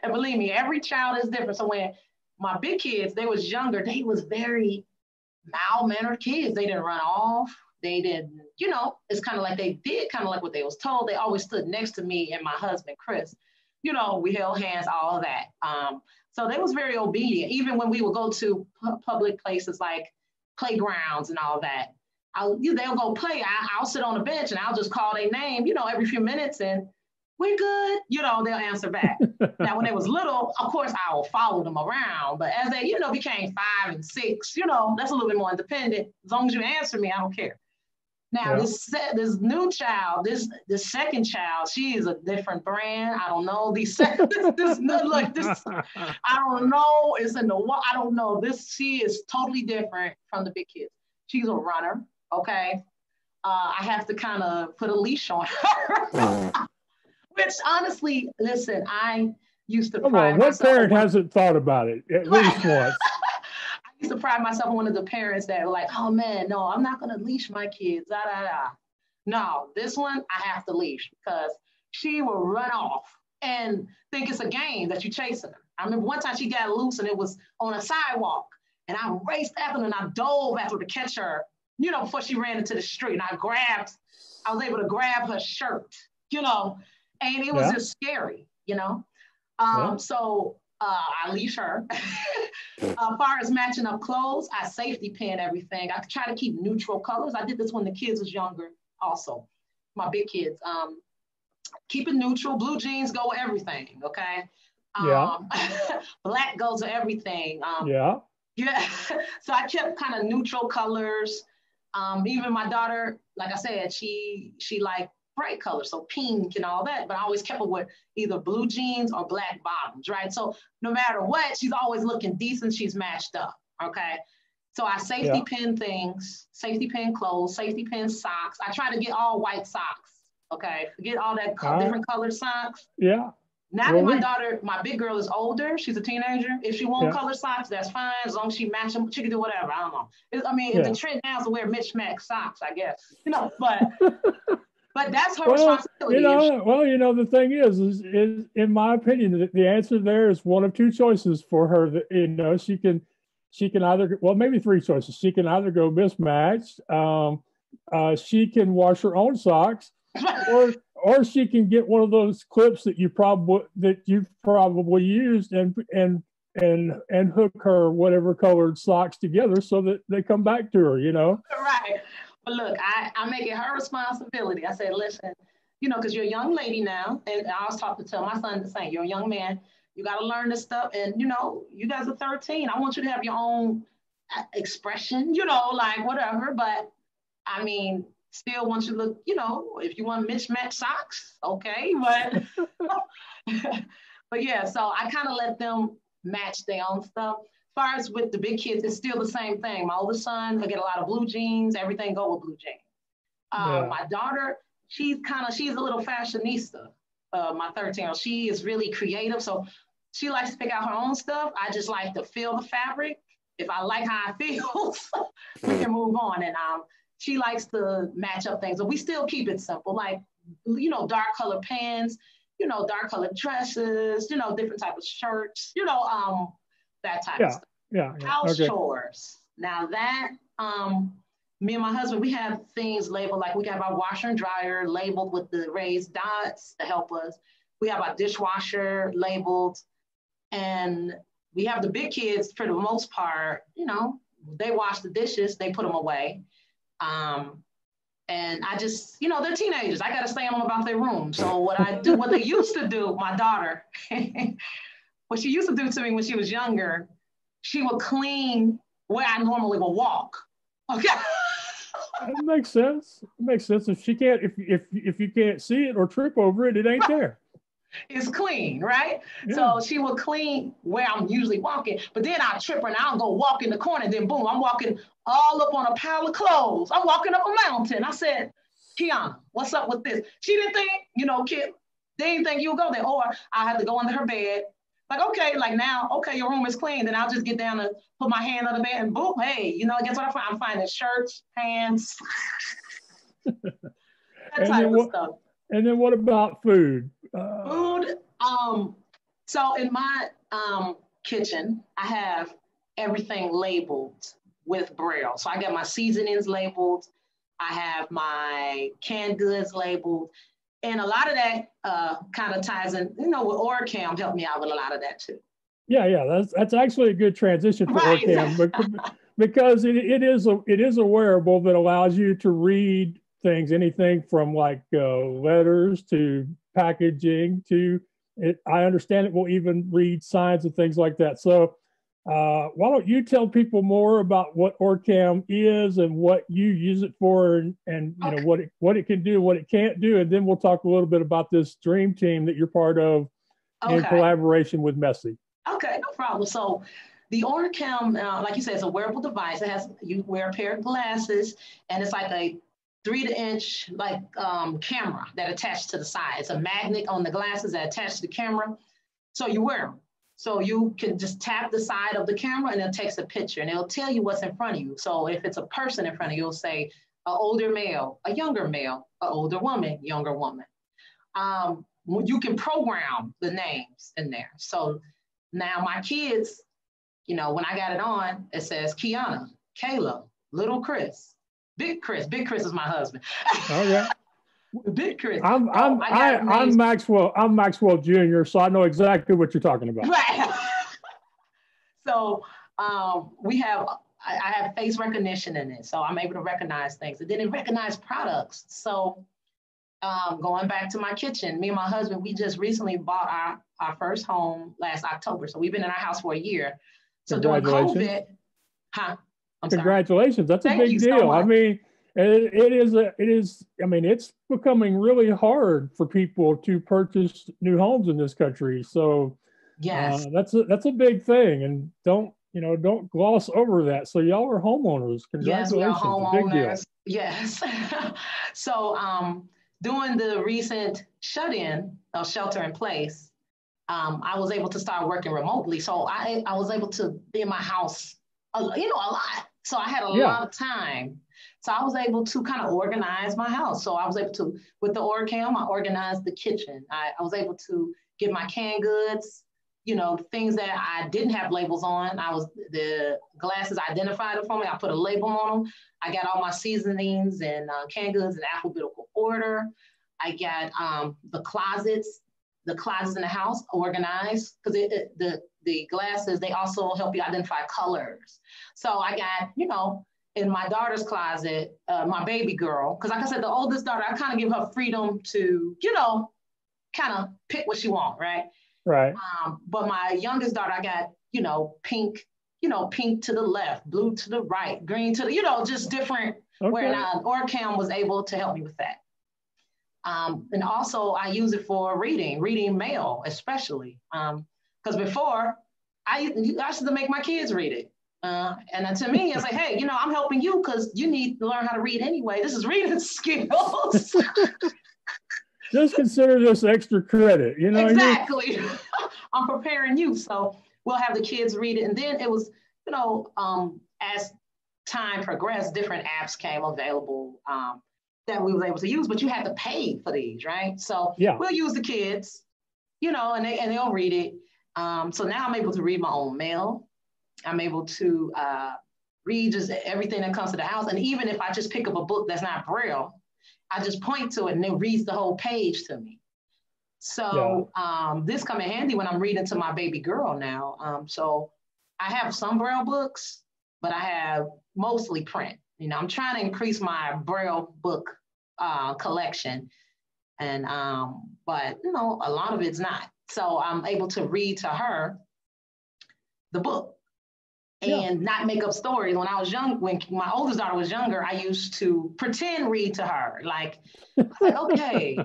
and believe me, every child is different. So when my big kids, they was younger, they was very mild-mannered kids. They didn't run off. They didn't, you know, it's kind of like they did kind of like what they was told. They always stood next to me and my husband, Chris. You know, we held hands, all of that. So they was very obedient. Even when we would go to public places like playgrounds and all that, they'll go play. I'll sit on a bench and I'll just call their name, you know, every few minutes, and we're good. You know, they'll answer back. Now, when they was little, of course, I will follow them around. But as they, you know, became 5 and 6, you know, that's a little bit more independent. As long as you answer me, I don't care. Now this new child, this second child, she is a different brand. I don't know. This like this, I don't know. It's in the I don't know. She is totally different from the big kids. She's a runner. Okay. I have to kind of put a leash on her. Which honestly, listen, I used to pride myself. What parent hasn't thought about it at least once? I used to pride myself on one of the parents that were like, oh man, no, I'm not gonna leash my kids. No, this one I have to leash because she will run off and think it's a game that you're chasing her. I remember one time she got loose and it was on a sidewalk and I raced after her and I dove after her to catch her, before she ran into the street. And I was able to grab her shirt, and it was just scary, So I leash her. As far as matching up clothes, I safety pin everything. I try to keep neutral colors. I did this when the kids was younger also, my big kids. Keep it neutral. Blue jeans go with everything, okay? Black goes with everything. Yeah. So I kept kind of neutral colors. Even my daughter, like I said, she liked bright colors, so pink and all that, but I always kept her with either blue jeans or black bottoms, right? So no matter what, she's always looking decent, she's matched up, okay? So I safety pin things, safety pin clothes, safety pin socks. I try to get all white socks, okay? Forget all that different colored socks. Yeah. Now that my daughter, my big girl is older, she's a teenager. If she wants color socks, that's fine. As long as she match them, she can do whatever. I don't know. The trend now is to wear mismatched socks, I guess. But that's her responsibility. The thing is in my opinion, the answer there is one of two choices for her. That she can either, well, maybe three choices. She can either go mismatched. She can wash her own socks, or she can get one of those clips that you've probably used and hook her whatever colored socks together so that they come back to her. Right. But look, I make it her responsibility. I said, listen, because you're a young lady now, and I was taught to tell my son the same. You're a young man. You got to learn this stuff. And, you guys are 13. I want you to have your own expression, like whatever. But, still want you to look, if you want mismatched socks, okay. But, but yeah, so I kind of let them match their own stuff. As far as with the big kids, it's still the same thing. My oldest son, I get a lot of blue jeans. Everything go with blue jeans. My daughter, she's a little fashionista. My 13-year-old, she is really creative. So she likes to pick out her own stuff. I just like to feel the fabric. If I like how it feels, we can move on. And she likes to match up things. But we still keep it simple, like, dark colored pants, dark colored dresses, different type of shirts, that type of stuff. House chores. Now that, me and my husband, we have things labeled, like we have our washer and dryer labeled with the raised dots to help us. We have our dishwasher labeled, and we have the big kids for the most part, they wash the dishes, they put them away. And I just, they're teenagers. I got to stay on them about their room. So what they used to do, my daughter, what she used to do to me when she was younger, she would clean where I normally would walk. Okay. That makes sense. It makes sense. If you can't see it or trip over it, it ain't there. It's clean, right? Yeah. So she will clean where I'm usually walking, but then I'll trip her and I'll go walk in the corner. And then boom, I'm walking all up on a pile of clothes. I'm walking up a mountain. I said, Kiana, what's up with this? She didn't think, kid, they didn't think you would go there. Or I had to go under her bed. Like, okay, like now, okay, your room is clean. Then I'll just get down and put my hand on the bed and boom, hey, guess what I find? I'm finding shirts, pants, that type of stuff. And then what about food? Food. So in my kitchen, I have everything labeled with Braille. So I got my seasonings labeled. I have my canned goods labeled. And a lot of that kind of ties in, with Orcam helped me out with a lot of that too. Yeah, that's actually a good transition for Orcam because it is a wearable that allows you to read things, anything from like letters to packaging to it. I understand it will even read signs and things like that. So Why don't you tell people more about what Orcam is and what you use it for, and you know what it can do, what it can't do, and then we'll talk a little bit about this dream team that you're part of in collaboration with Messi. Okay, no problem. So the Orcam, like you said, it's a wearable device. You wear a pair of glasses, and it's like a 3-inch camera that attached to the side. It's a magnet on the glasses that attach to the camera. So you wear them. So you can just tap the side of the camera and it takes a picture and it'll tell you what's in front of you. So if it's a person in front of you, it'll say an older male, a younger male, an older woman, younger woman. You can program the names in there. So now my kids, you know, when I got it on, it says Kiana, Kayla, little Chris, Big Chris. Big Chris is my husband. Okay. Big Chris. I'm Maxwell. I'm Maxwell Jr., so I know exactly what you're talking about. Right. So I have face recognition in it, so I'm able to recognize things. And then it recognizes products. So going back to my kitchen, me and my husband, we just recently bought our first home last October. So we've been in our house for a year. So during COVID, congratulations. That's a big deal. I mean, it is. I mean, it's becoming really hard for people to purchase new homes in this country. So yes, that's a big thing, and don't gloss over that. So y'all are homeowners. Congratulations. Yes, we are homeowners. Big deal. Yes. So during the recent shut-in or shelter in place, I was able to start working remotely. So I was able to be in my house, a lot. So I had a lot of time. So I was able to kind of organize my house. So I was able to, with the Orcam, I organized the kitchen. I was able to get my canned goods, things that I didn't have labels on. The glasses identified it for me. I put a label on them. I got all my seasonings and canned goods in alphabetical order. I got the closets in the house organized, because the glasses, they also help you identify colors. So I got, in my daughter's closet, my baby girl, because like I said, the oldest daughter, I kind of give her freedom to, kind of pick what she wants, right? Right. But my youngest daughter, I got, pink to the left, blue to the right, green to the, just different, where Orcam was able to help me with that. And also I use it for reading mail, especially, because before I used to make my kids read it. And to me, it's like, hey, I'm helping you because you need to learn how to read anyway. This is reading skills. Just consider this extra credit, Exactly. I'm preparing you. So we'll have the kids read it. And then it was, as time progressed, different apps came available that we were able to use, but you had to pay for these, right? So we'll use the kids, and they'll read it. So now I'm able to read my own mail. I'm able to read just everything that comes to the house. And even if I just pick up a book that's not Braille, I just point to it and it reads the whole page to me. So this come in handy when I'm reading to my baby girl now. So I have some Braille books, but I have mostly print. I'm trying to increase my Braille book collection. And, but, a lot of it's not. So I'm able to read to her the book. And not make up stories. When I was young, when my oldest daughter was younger, I used to pretend read to her. Like, okay.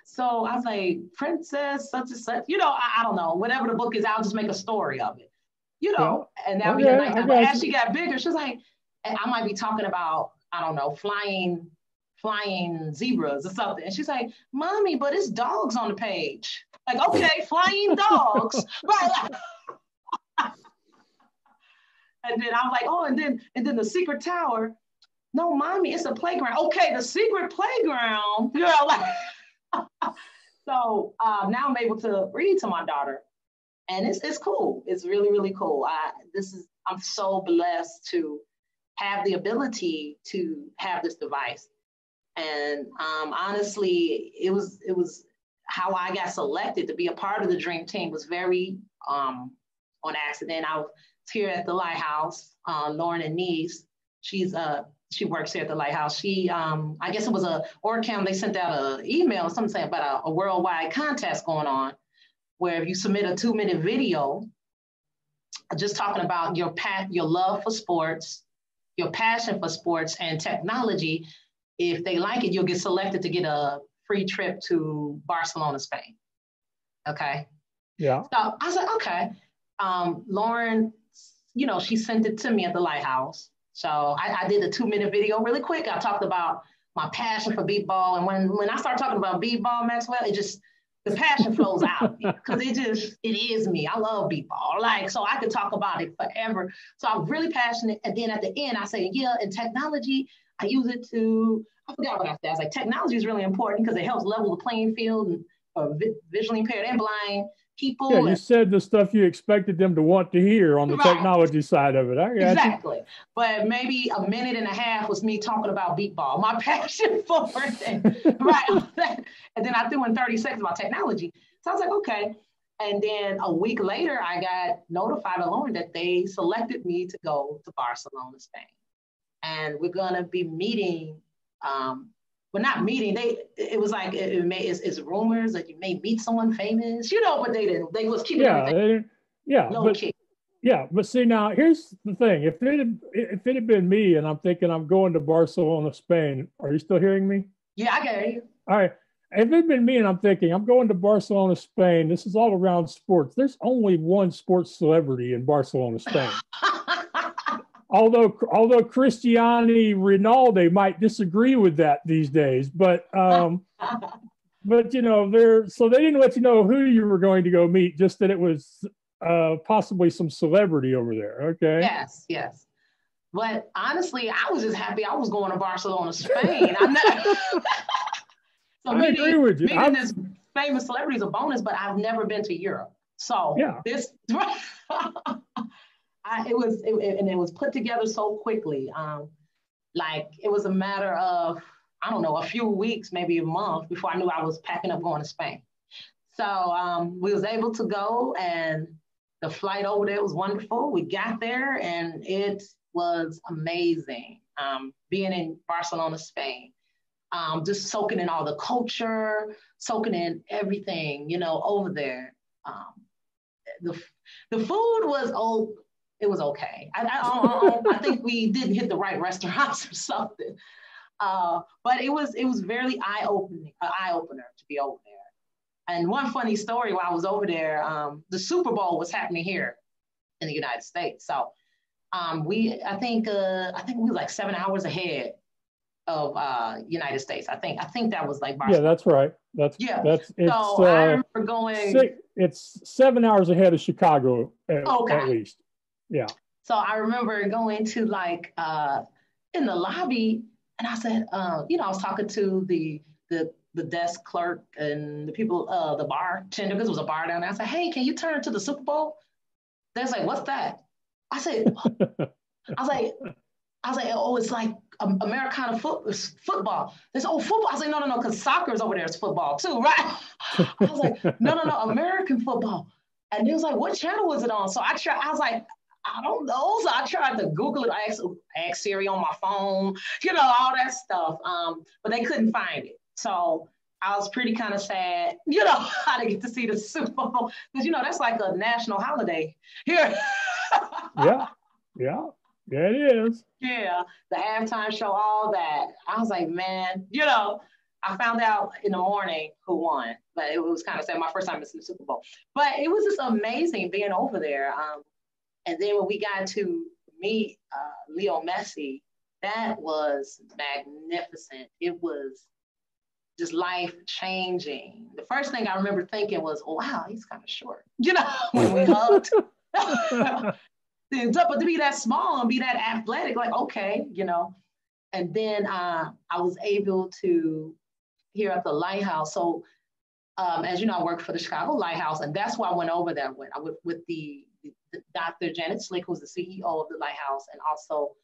So I was like, Princess, such and such, I don't know, whatever the book is, I'll just make a story of it, and that would be a nice time. But as she got bigger, she was like, I might be talking about, I don't know, flying zebras or something. And she's like, Mommy, but it's dogs on the page. Like, okay, flying dogs. Right. And then I'm like, oh, and then the secret tower. No, Mommy, it's a playground. Okay, the secret playground. So now I'm able to read to my daughter, and it's cool. It's really, really cool. I'm so blessed to have the ability to have this device. And honestly, it was how I got selected to be a part of the Dream Team was very on accident. I was here at the Lighthouse, Lauren and Niece. She works here at the Lighthouse. I guess it was a Orcam, they sent out an email or something saying about a worldwide contest going on, where if you submit a 2-minute video, just talking about your love for sports, your passion for sports and technology. If they like it, you'll get selected to get a free trip to Barcelona, Spain. Okay. Yeah. So I said, okay. Lauren, you know, she sent it to me at the lighthouse. So I did a 2-minute video really quick. I talked about my passion for beat ball. And when I start talking about beat ball, Maxwell, it just, the passion flows out because it is me. I love beat ball. Like, so I could talk about it forever. So I'm really passionate. And then at the end, I say, yeah, in technology, I use it to, I forgot what I said. I was like, technology is really important because it helps level the playing field for visually impaired and blind people. Yeah, you said the stuff you expected them to want to hear on the technology side of it. I got exactly. You. But maybe a minute and a half was me talking about beat ball, my passion for it. Right. And then I threw in 30 seconds about technology. So I was like, okay. And then a week later, I got notified by Lauren that they selected me to go to Barcelona, Spain. And we're going to be meeting, well, not meeting, it was like, it's rumors that you may meet someone famous, you know, but they was keeping everything low key. Yeah, but see, now here's the thing. If it had been me and I'm thinking I'm going to Barcelona, Spain, are you still hearing me? Yeah, I can hear you. All right. If it had been me and I'm thinking I'm going to Barcelona, Spain, this is all around sports. There's only one sports celebrity in Barcelona, Spain. Although Cristiano Ronaldo might disagree with that these days, but you know, so they didn't let you know who you were going to go meet, just that it was possibly some celebrity over there. Okay. Yes, yes. But honestly, I was just happy I was going to Barcelona, Spain. So I agree with you. Meeting this famous celebrity is a bonus, but I've never been to Europe. So yeah. This it was put together so quickly. Like it was a matter of, I don't know, a few weeks, maybe a month before I knew I was packing up going to Spain. So we was able to go, and the flight over there was wonderful. We got there and it was amazing. Being in Barcelona, Spain, just soaking in all the culture, soaking in everything, you know, over there. The food was it was okay. I think we didn't hit the right restaurants or something. But it was very eye opener to be over there. And one funny story while I was over there, the Super Bowl was happening here in the United States. So I think we were like 7 hours ahead of United States. I think that was like Barcelona. Yeah, that's right. So I remember going. It's 7 hours ahead of Chicago at least. Yeah. So I remember going to like in the lobby, and I said, you know, I was talking to the desk clerk and the people, the bartender, because it was a bar down there. I said, hey, can you turn to the Super Bowl? They was like, what's that? I was like, oh, it's like Americana football. They said, oh, football. I said, no, because soccer is over there. It's football too, right? I was like, no, American football. And they was like, what channel was it on? So I was like, I don't know. So I tried to Google it. I asked Siri on my phone, you know, all that stuff. But they couldn't find it. So I was pretty kind of sad, you know, I didn't get to see the Super Bowl. Because, you know, that's like a national holiday here. Yeah, it is. Yeah, the halftime show, all that. I was like, man, you know, I found out in the morning who won. But it was kind of sad, my first time missing the Super Bowl. But it was just amazing being over there. And then when we got to meet Leo Messi, that was magnificent. It was just life-changing. The first thing I remember thinking was, oh, wow, he's kind of short. You know, when we hugged. But to be that small and be that athletic, like, okay, you know. And then I was able to here at the Lighthouse. So as you know, I work for the Chicago Lighthouse, and that's why I went over there with the Dr. Janet Slick, who's the CEO of the Lighthouse, and also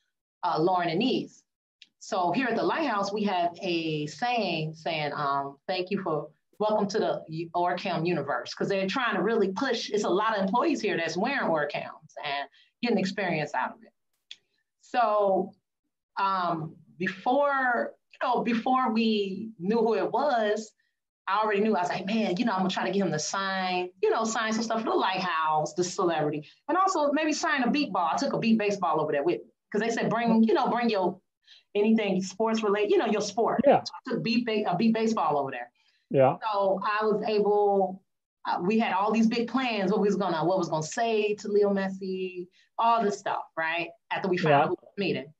Lauren Anise. So here at the Lighthouse, we have a saying, thank you for, welcome to the Orcam universe, because they're trying to really push, it's a lot of employees here that's wearing Orcams and getting experience out of it. So before we knew who it was, I already knew. I was like, man, I'm gonna try to get him to sign, sign some stuff for the Lighthouse, the celebrity, and also maybe sign a beat ball. I took a beat baseball over there with me because they said bring your anything sports related, your sport. Yeah. So I took a beat baseball over there. Yeah. So I was able. We had all these big plans. What was gonna say to Leo Messi, all this stuff, right? After we found out who was meeting.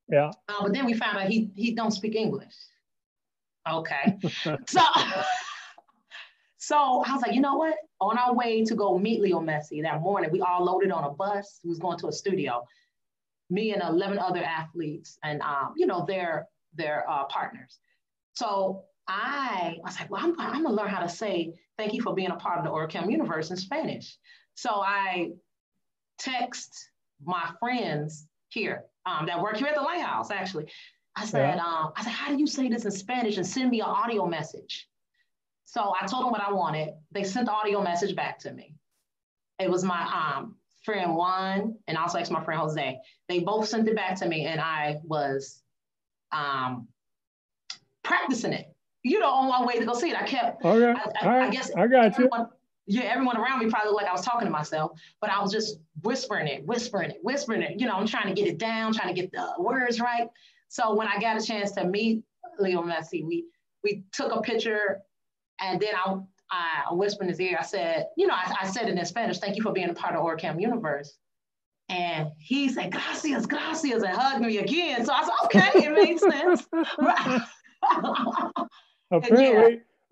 Yeah. But then we found out he don't speak English. Okay. So I was like, you know what? On our way to go meet Leo Messi that morning, we all loaded on a bus. We was going to a studio. Me and 11 other athletes and their partners. So I was like, well, I'm gonna learn how to say thank you for being a part of the Orcam universe in Spanish. So I text my friends here that work here at the Lighthouse, actually. I said, how do you say this in Spanish and send me an audio message? So I told them what I wanted. They sent the audio message back to me. It was my friend Juan and also my friend Jose. They both sent it back to me and I was practicing it. On my way to go see it. I kept, I guess I got everyone, everyone around me probably looked like I was talking to myself, but I was just whispering it. I'm trying to get it down, trying to get the words right. So when I got a chance to meet Leo Messi, we took a picture and then I whispered in his ear. I said, I said it in Spanish, thank you for being a part of Orcam Universe. And he said, gracias, and hugged me again. So I said, okay, it makes sense.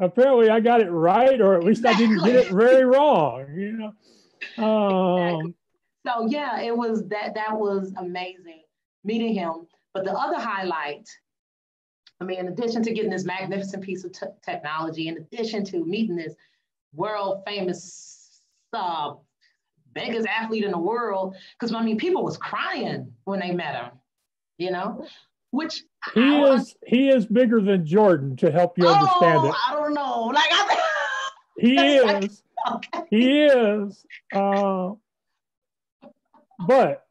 Apparently I got it right, or at least I didn't get it very wrong, Exactly. So yeah, it was that was amazing meeting him. But the other highlight, in addition to getting this magnificent piece of technology, in addition to meeting this world famous biggest athlete in the world, because people was crying when they met him, which he is bigger than Jordan, to help you understand it. I don't know. He is. But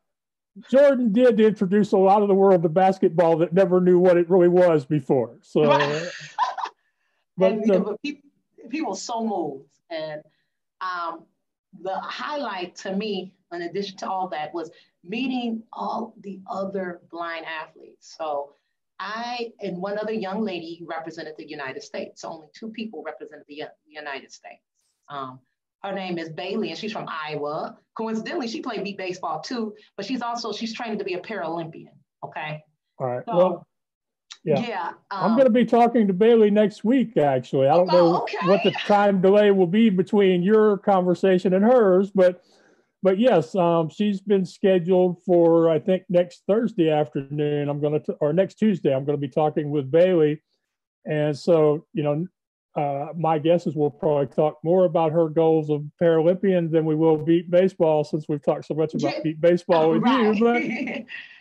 Jordan did introduce a lot of the world to basketball that never knew what it really was before. So, but people so moved, and the highlight to me, in addition to all that, was meeting all the other blind athletes. So I and one other young lady represented the United States. So only two people represented the United States. Her name is Bailey, and she's from Iowa. Coincidentally, she played beat baseball too, but she's training to be a Paralympian. Okay. All right. So, yeah. I'm going to be talking to Bailey next week, actually. I don't know what the time delay will be between your conversation and hers, but yes, she's been scheduled for, I think, next Thursday afternoon. Or next Tuesday, I'm going to be talking with Bailey. And so, my guess is we'll probably talk more about her goals of Paralympian than we will beat baseball, since we've talked so much about beat baseball with you.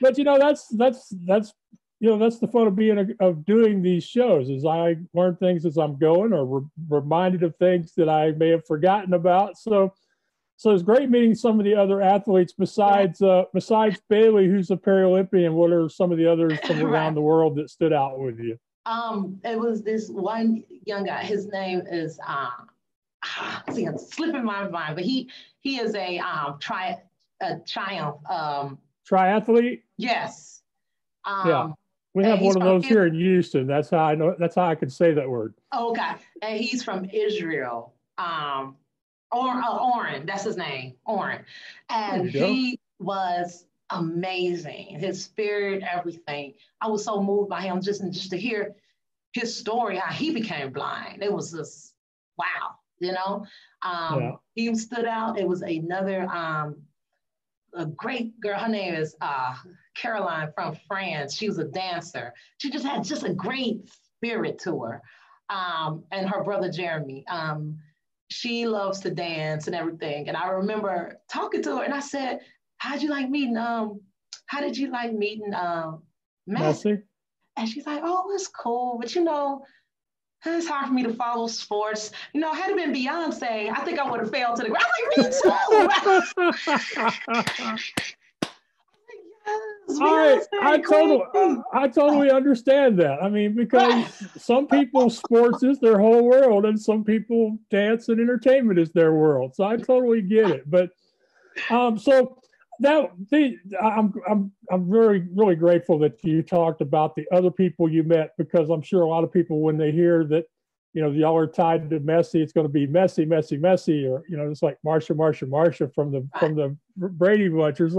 But that's the fun of doing these shows, is I learn things as I'm going, or reminded of things that I may have forgotten about. So it's great meeting some of the other athletes besides Bailey, who's a Paralympian. What are some of the others from around the world that stood out with you? It was this one young guy. His name is it's slipping my mind, but he is a triumph. Triathlete? Yes. Yeah. We have one of those here in Houston. That's how I know. That's how I can say that word. Okay. And he's from Israel. Oren, that's his name, Oren. And he was amazing. His spirit, everything. I was so moved by him just to hear his story, how he became blind. It was just, wow, He stood out. It was another a great girl. Her name is Caroline from France. She was a dancer. She just had a great spirit to her. And her brother, Jeremy. She loves to dance and everything. And I remember talking to her and I said, how did you like meeting Messi? And she's like, oh, it's cool. But it's hard for me to follow sports. Had it been Beyonce, I think I would have failed to the ground. I'm like, me too. Yes. I totally understand that. I mean, because some people sports is their whole world, and some people dance and entertainment is their world. So I totally get it. But so I'm very really grateful that you talked about the other people you met, because I'm sure a lot of people, when they hear that, you know, y'all are tied to Messi, it's going to be Messi, Messi, Messi, or, you know, it's like Marsha from the Brady Bunchers.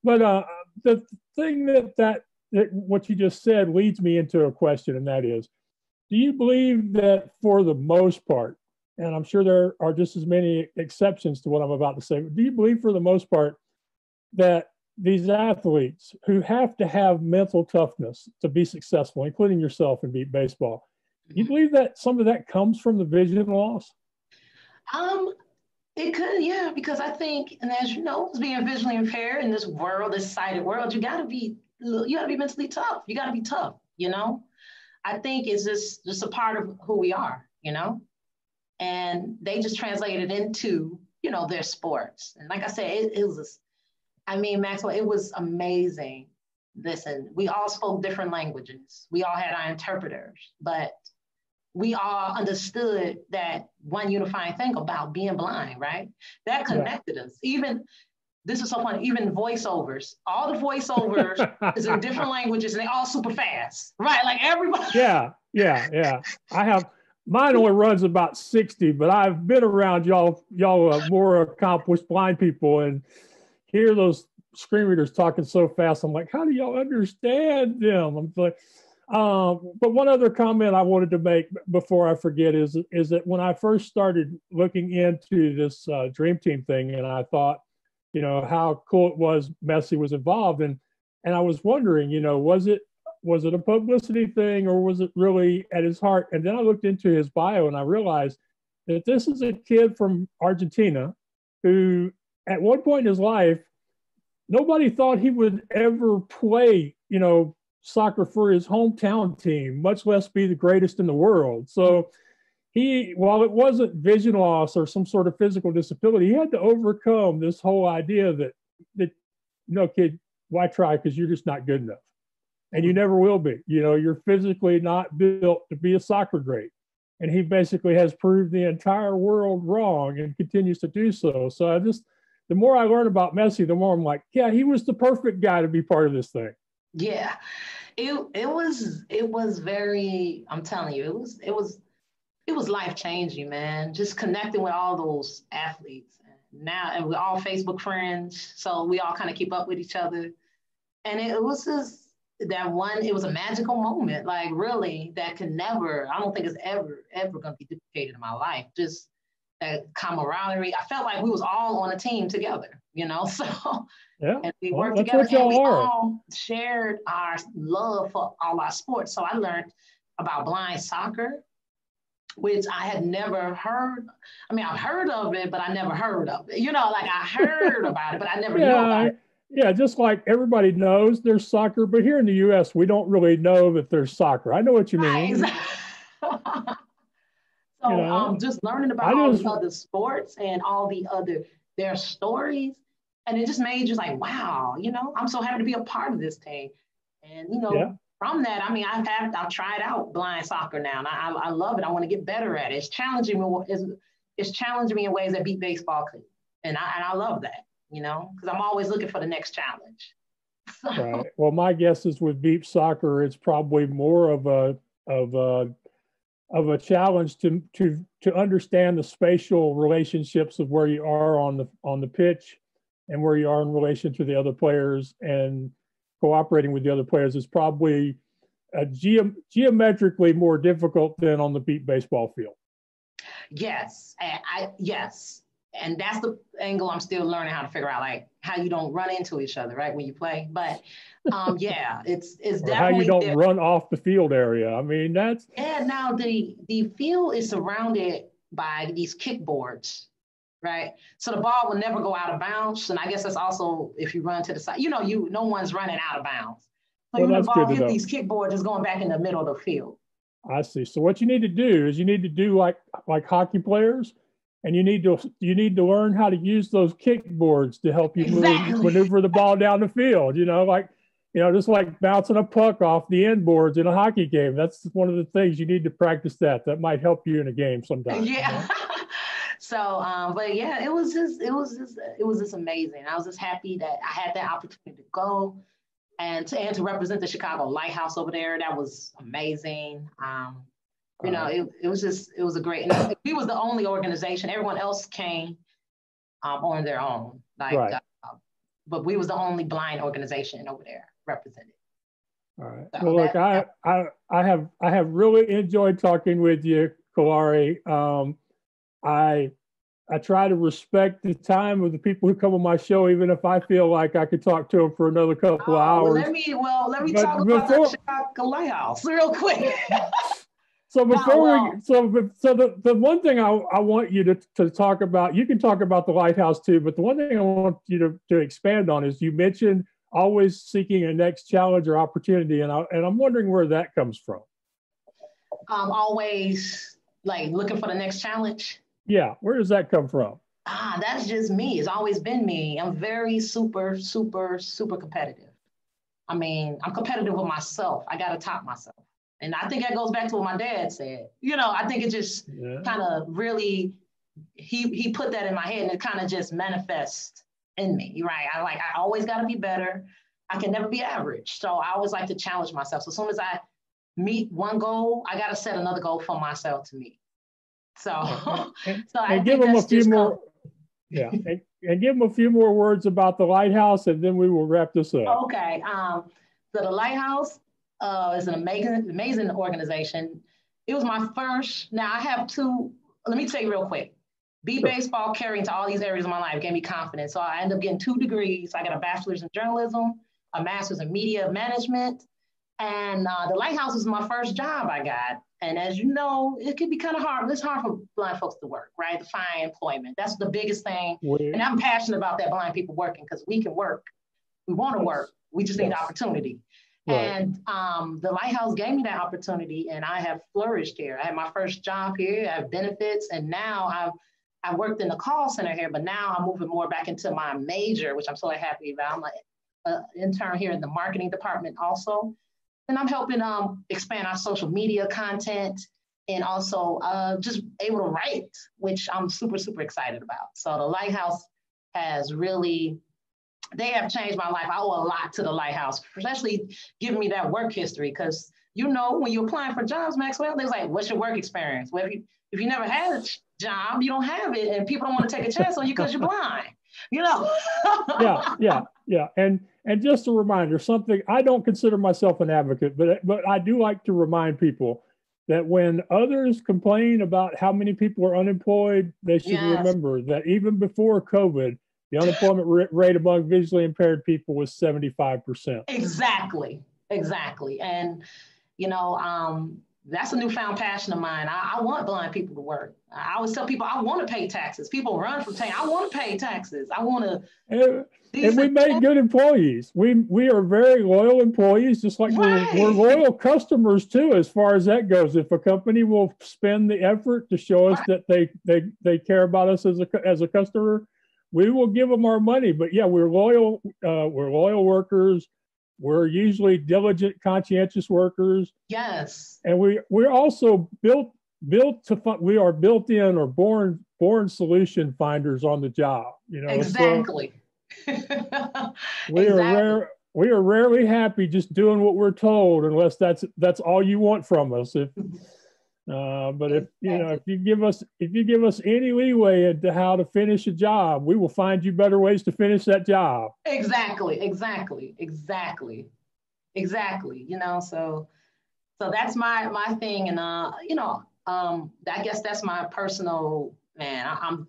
But the thing that what you just said leads me into a question, and that is, do you believe that for the most part, and I'm sure there are just as many exceptions to what I'm about to say, but do you believe for the most part that these athletes who have to have mental toughness to be successful, including yourself in beat baseball, do you believe that some of that comes from the vision loss? It could, yeah, because I think, and as you know, being visually impaired in this world, this sighted world, you gotta be mentally tough. You gotta be tough, you know? I think it's just a part of who we are, you know? And they just translated into, you know, their sports. And like I said, it was, I mean, Maxwell, it was amazing. Listen, we all spoke different languages. We all had our interpreters, but we all understood that one unifying thing about being blind, right? That connected us. Even, this is so funny, even voiceovers, all the voiceovers is in different languages and they all super fast, right? Like everybody. Yeah. Mine only runs about 60, but I've been around y'all more accomplished blind people, and hear those screen readers talking so fast. I'm like, how do y'all understand them? I'm like, but one other comment I wanted to make before I forget is that when I first started looking into this Dream Team thing, and I thought, you know, how cool it was Messi was involved, and I was wondering, you know, was it a publicity thing, or was it really at his heart? And then I looked into his bio and I realized that this is a kid from Argentina who, at one point in his life, nobody thought he would ever play, you know, soccer for his hometown team, much less be the greatest in the world. So he, while it wasn't vision loss or some sort of physical disability, he had to overcome this whole idea that no, kid, why try? Because you're just not good enough. And you never will be. You know, you're physically not built to be a soccer great. And he basically has proved the entire world wrong and continues to do so. So the more I learn about Messi, the more I'm like, yeah, he was the perfect guy to be part of this thing. Yeah, it was very, I'm telling you, it was life changing, man. Just connecting with all those athletes now, and we're all Facebook friends, so we all kind of keep up with each other. And it was just it was a magical moment, like really, that can never, I don't think it's ever going to be duplicated in my life. Just that camaraderie. I felt like we was all on a team together, you know. So yeah, and we worked together, and we all shared our love for all our sports. So I learned about blind soccer, which I had never heard. I mean, I've heard of it, but I never heard of it. You know, like I heard about it, but I never knew about it. Yeah, just like everybody knows there's soccer, but here in the U.S., we don't really know that there's soccer. I know what you mean. So you know, just learning about all the other sports and all the other, their stories, and it just made you like, wow, you know, I'm so happy to be a part of this thing. And, you know, from that, I mean, I've tried out blind soccer now, and I love it. I want to get better at it. It's challenging me. It's challenging me in ways that beat baseball could. And I love that. You know, because I'm always looking for the next challenge. Right. Well, my guess is with beep soccer, it's probably more of a challenge to understand the spatial relationships of where you are on the pitch and where you are in relation to the other players, and cooperating with the other players is probably geometrically more difficult than on the beep baseball field. Yes, yes. And that's the angle I'm still learning how to figure out, like how you don't run into each other, right, when you play. But yeah, it's definitely how you don't run off the field area. I mean, that's Now the field is surrounded by these kickboards, right? So the ball will never go out of bounds. And I guess that's also if you run to the side, you know, no one's running out of bounds. So when the ball hits these kickboards, it's going back in the middle of the field. I see. So what you need to do is you need to do like hockey players. And you need to learn how to use those kickboards to help you maneuver the ball down the field. You know, like just like bouncing a puck off the end boards in a hockey game. That's one of the things you need to practice. That might help you in a game sometimes. Yeah. So, but yeah, it was just amazing. I was just happy that I had that opportunity to go and to represent the Chicago Lighthouse over there. That was amazing. It was a great, and we was the only organization. Everyone else came on their own, right. But we was the only blind organization over there represented. All right. So well, look, I have really enjoyed talking with you, Kalari. I try to respect the time of the people who come on my show, even if I feel like I could talk to them for another couple of hours. Let me talk about the Chicago Lighthouse real quick. So the one thing I want you to talk about, you can talk about the Lighthouse too, but the one thing I want you to expand on is you mentioned always seeking a next challenge or opportunity, and I'm wondering where that comes from. Always like looking for the next challenge. Yeah, where does that come from? That's just me. It's always been me. I'm very super competitive. I mean, I'm competitive with myself. I got to top myself. And I think that goes back to what my dad said. I think it just kind of really, he put that in my head and it kind of just manifests in me, right? I always got to be better. I can never be average. So I always like to challenge myself. So as soon as I meet one goal, I got to set another goal for myself to meet. So, and give them a few more. Yeah, and give them a few more words about the Lighthouse, and then we will wrap this up. Okay. So the Lighthouse is an amazing organization. It was my first. Now I have two. Let me tell you real quick. Baseball carrying to all these areas of my life gave me confidence. So I ended up getting 2 degrees. I got a bachelor's in journalism, a master's in media management, and the Lighthouse was my first job I got. And as you know, it can be kind of hard. It's hard for blind folks to work, right? To find employment. That's the biggest thing. And I'm passionate about that, blind people working, because we can work. We want to work. We just need opportunity. Right. And the Lighthouse gave me that opportunity, and I have flourished here. I had my first job here. I have benefits, and now I worked in the call center here, but now I'm moving more back into my major, which I'm so happy about. I'm an intern here in the marketing department also. And I'm helping expand our social media content and also just able to write, which I'm super excited about. So the Lighthouse has really, they have changed my life. I owe a lot to the Lighthouse, especially giving me that work history. Because when you're applying for jobs, Maxwell, they're like, what's your work experience? Well, if you never had a job, you don't have it, and people don't want to take a chance on you because you're blind. Yeah. And just a reminder, something I don't consider myself an advocate, but I do like to remind people that when others complain about how many people are unemployed, they should remember that even before COVID, the unemployment rate among visually impaired people was 75%. Exactly. And that's a newfound passion of mine. I want blind people to work. I always tell people I want to pay taxes. People run from saying, I want to pay taxes. I want to. And we make good employees. We are very loyal employees, just like we're loyal customers too, as far as that goes. If a company will spend the effort to show us that they care about us as a customer, we will give them our money. But yeah, we're loyal workers. We're usually diligent, conscientious workers. Yes. And we're also built we are built in or born solution finders on the job. Exactly. So we are rarely happy just doing what we're told, unless that's all you want from us. But if you give us any leeway into how to finish a job, we will find you better ways to finish that job. Exactly. So that's my thing, and I guess that's my personal, man. I'm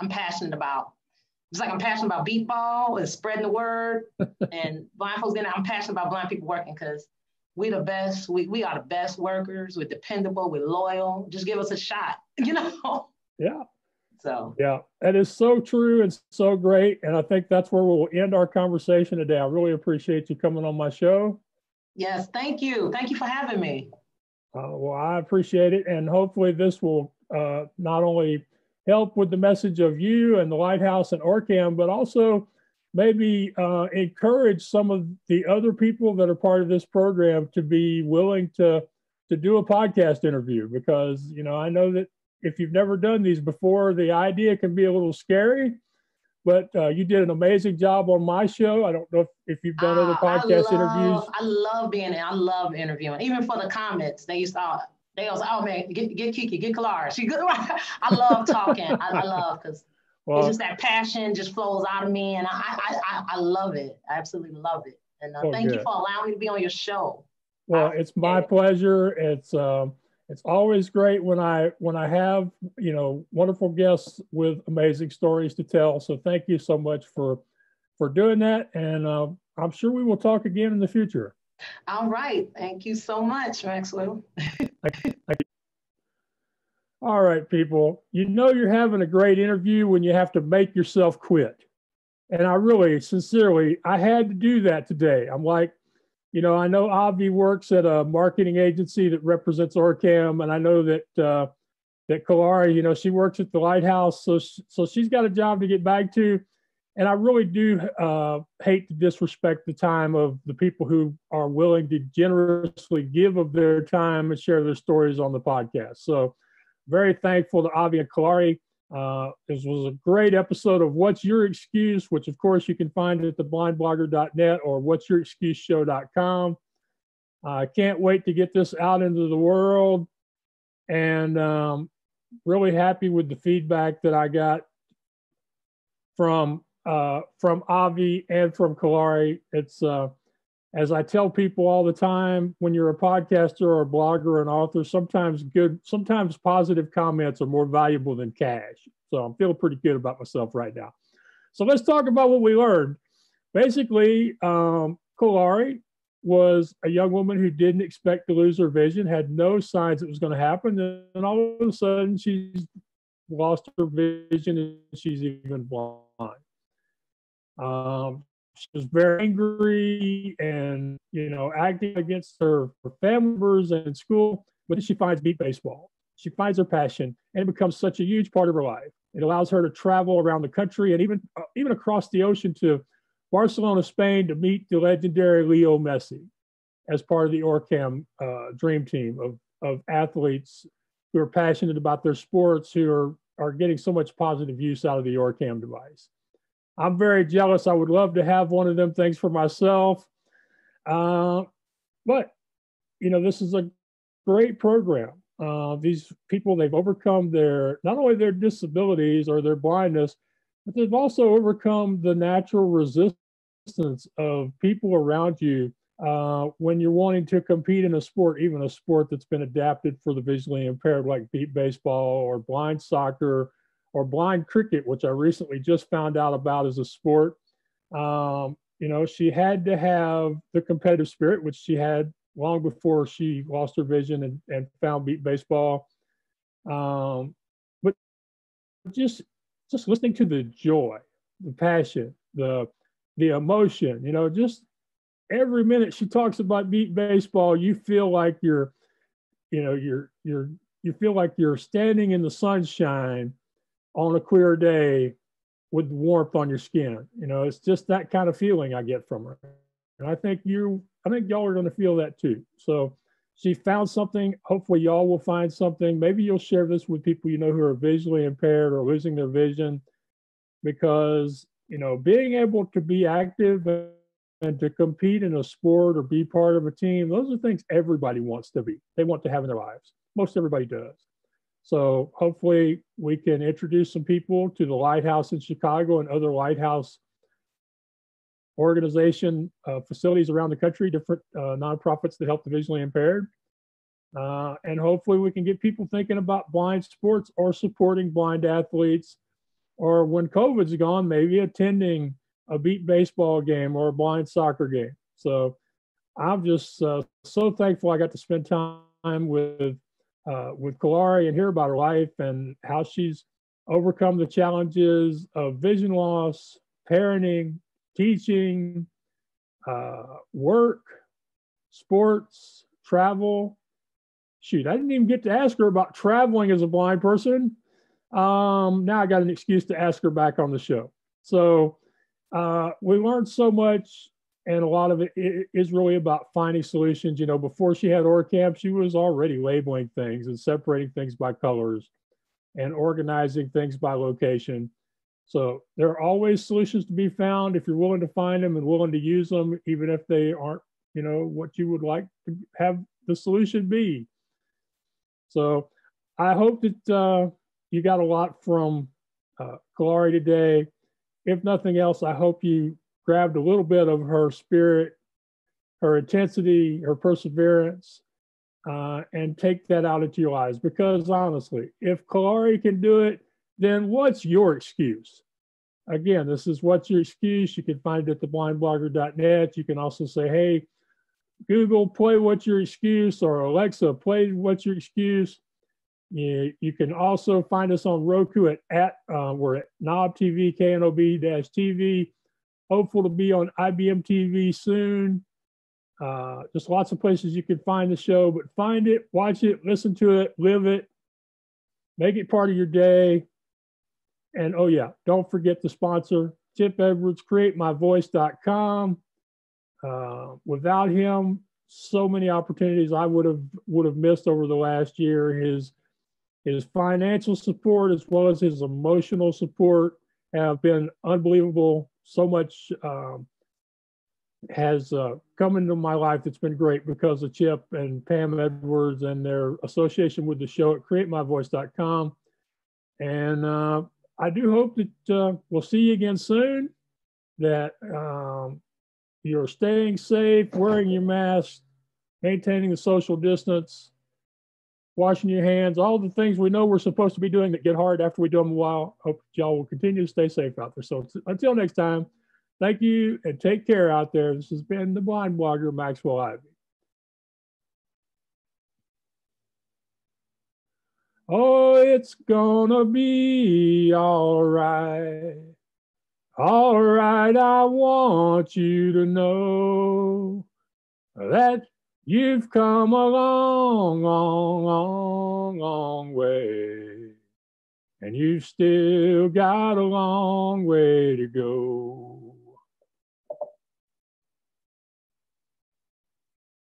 passionate about. Just like I'm passionate about beat ball and spreading the word, and blind folks. Then I'm passionate about blind people working, because we the best. We are the best workers. We're dependable. We're loyal. Just give us a shot. Yeah. So. Yeah, that is so true and so great, and I think that's where we'll end our conversation today. I really appreciate you coming on my show. Yes, thank you. Thank you for having me. Well, I appreciate it, and hopefully this will not only help with the message of you and the Lighthouse and Orcam, but also maybe encourage some of the other people that are part of this program to be willing to do a podcast interview, because, you know, I know that if you've never done these before, the idea can be a little scary, but you did an amazing job on my show. I don't know if you've done other podcast interviews. I love I love interviewing. Even for the comments, they was, oh man, get Kiki, get Kalari. She good. I love talking. I love, because it's just that passion just flows out of me, and I love it. I absolutely love it. And thank you for allowing me to be on your show. Well, it's my pleasure. It's always great when I have, you know, wonderful guests with amazing stories to tell. So thank you so much for doing that, and I'm sure we will talk again in the future. All right. Thank you so much, Maxwell. Thank you. All right, people. You know you're having a great interview when you have to make yourself quit. And I really, sincerely, I had to do that today. I'm like, you know, I know Avi works at a marketing agency that represents Orcam, and I know that that Kalari, you know, she works at the Lighthouse, so she's got a job to get back to. And I really do hate to disrespect the time of the people who are willing to generously give of their time and share their stories on the podcast. So very thankful to Avi and Kalari. This was a great episode of What's Your Excuse, which of course you can find at theblindblogger.net or what'syourexcuseshow.com. I can't wait to get this out into the world, and really happy with the feedback that I got from Avi and from Kalari. It's as I tell people all the time, when you're a podcaster or a blogger or an author, sometimes positive comments are more valuable than cash. So I'm feeling pretty good about myself right now. So let's talk about what we learned. Basically, Kalari was a young woman who didn't expect to lose her vision, had no signs it was going to happen. And all of a sudden, she's lost her vision and she's even blind. She was very angry and, you know, acting against her family members and school. But then she finds beat baseball. She finds her passion, and it becomes such a huge part of her life. It allows her to travel around the country and even across the ocean to Barcelona, Spain, to meet the legendary Leo Messi as part of the Orcam dream team of athletes who are passionate about their sports, who are getting so much positive use out of the Orcam device. I'm very jealous. I would love to have one of them things for myself. But, you know, this is a great program. These people, they've overcome not only their disabilities or their blindness, but they've also overcome the natural resistance of people around you when you're wanting to compete in a sport, even a sport that's been adapted for the visually impaired, like beat baseball or blind soccer or blind cricket, which I recently just found out about as a sport. You know, she had to have the competitive spirit, which she had long before she lost her vision and found beat baseball. But just listening to the joy, the passion, the emotion, you know, just every minute she talks about beat baseball, you feel like you feel like you're standing in the sunshine on a clear day with warmth on your skin. You know, it's just that kind of feeling I get from her. And I think y'all are going to feel that too. So she found something. Hopefully y'all will find something. Maybe you'll share this with people you know who are visually impaired or losing their vision, because, you know, being able to be active and to compete in a sport or be part of a team, those are things everybody wants to be. They want to have in their lives. Most everybody does. So hopefully we can introduce some people to the Lighthouse in Chicago and other Lighthouse organization facilities around the country, different nonprofits that help the visually impaired. And hopefully we can get people thinking about blind sports or supporting blind athletes, or when COVID's gone, maybe attending a beat baseball game or a blind soccer game. So I'm just so thankful I got to spend time with Kalari and hear about her life and how she's overcome the challenges of vision loss, parenting, teaching, work, sports, travel. Shoot, I didn't even get to ask her about traveling as a blind person. Now I got an excuse to ask her back on the show. So We learned so much, and a lot of it is really about finding solutions. You know, before she had Orcam, she was already labeling things and separating things by colors and organizing things by location. So there are always solutions to be found if you're willing to find them and willing to use them, even if they aren't, you know, what you would like to have the solution be. So I hope that you got a lot from Kalari today. If nothing else, I hope you grabbed a little bit of her spirit, her intensity, her perseverance, and take that out into your lives. Because honestly, if Kalari can do it, then what's your excuse? Again, this is what's your excuse. You can find it at theblindblogger.net. You can also say, hey, Google, play what's your excuse, or Alexa, play what's your excuse. You can also find us on Roku we're at Knob TV, KNOB-TV. Hopeful to be on IBM TV soon. Just lots of places you can find the show, but find it, watch it, listen to it, live it, make it part of your day. And oh yeah, don't forget the sponsor, Chip Edwards, createmyvoice.com. Without him, so many opportunities I would have missed over the last year. His financial support as well as his emotional support have been unbelievable. So much has come into my life that's been great because of Chip and Pam Edwards and their association with the show at createmyvoice.com. And I do hope that we'll see you again soon, that you're staying safe, wearing your mask, maintaining the social distance, washing your hands, all the things we know we're supposed to be doing that get hard after we do them a while. Hope y'all will continue to stay safe out there. So until next time, thank you and take care out there. This has been the Blind Blogger, Maxwell Ivy. Oh, it's gonna be all right. All right, I want you to know that you've come a long, long, long, long way. And you've still got a long way to go.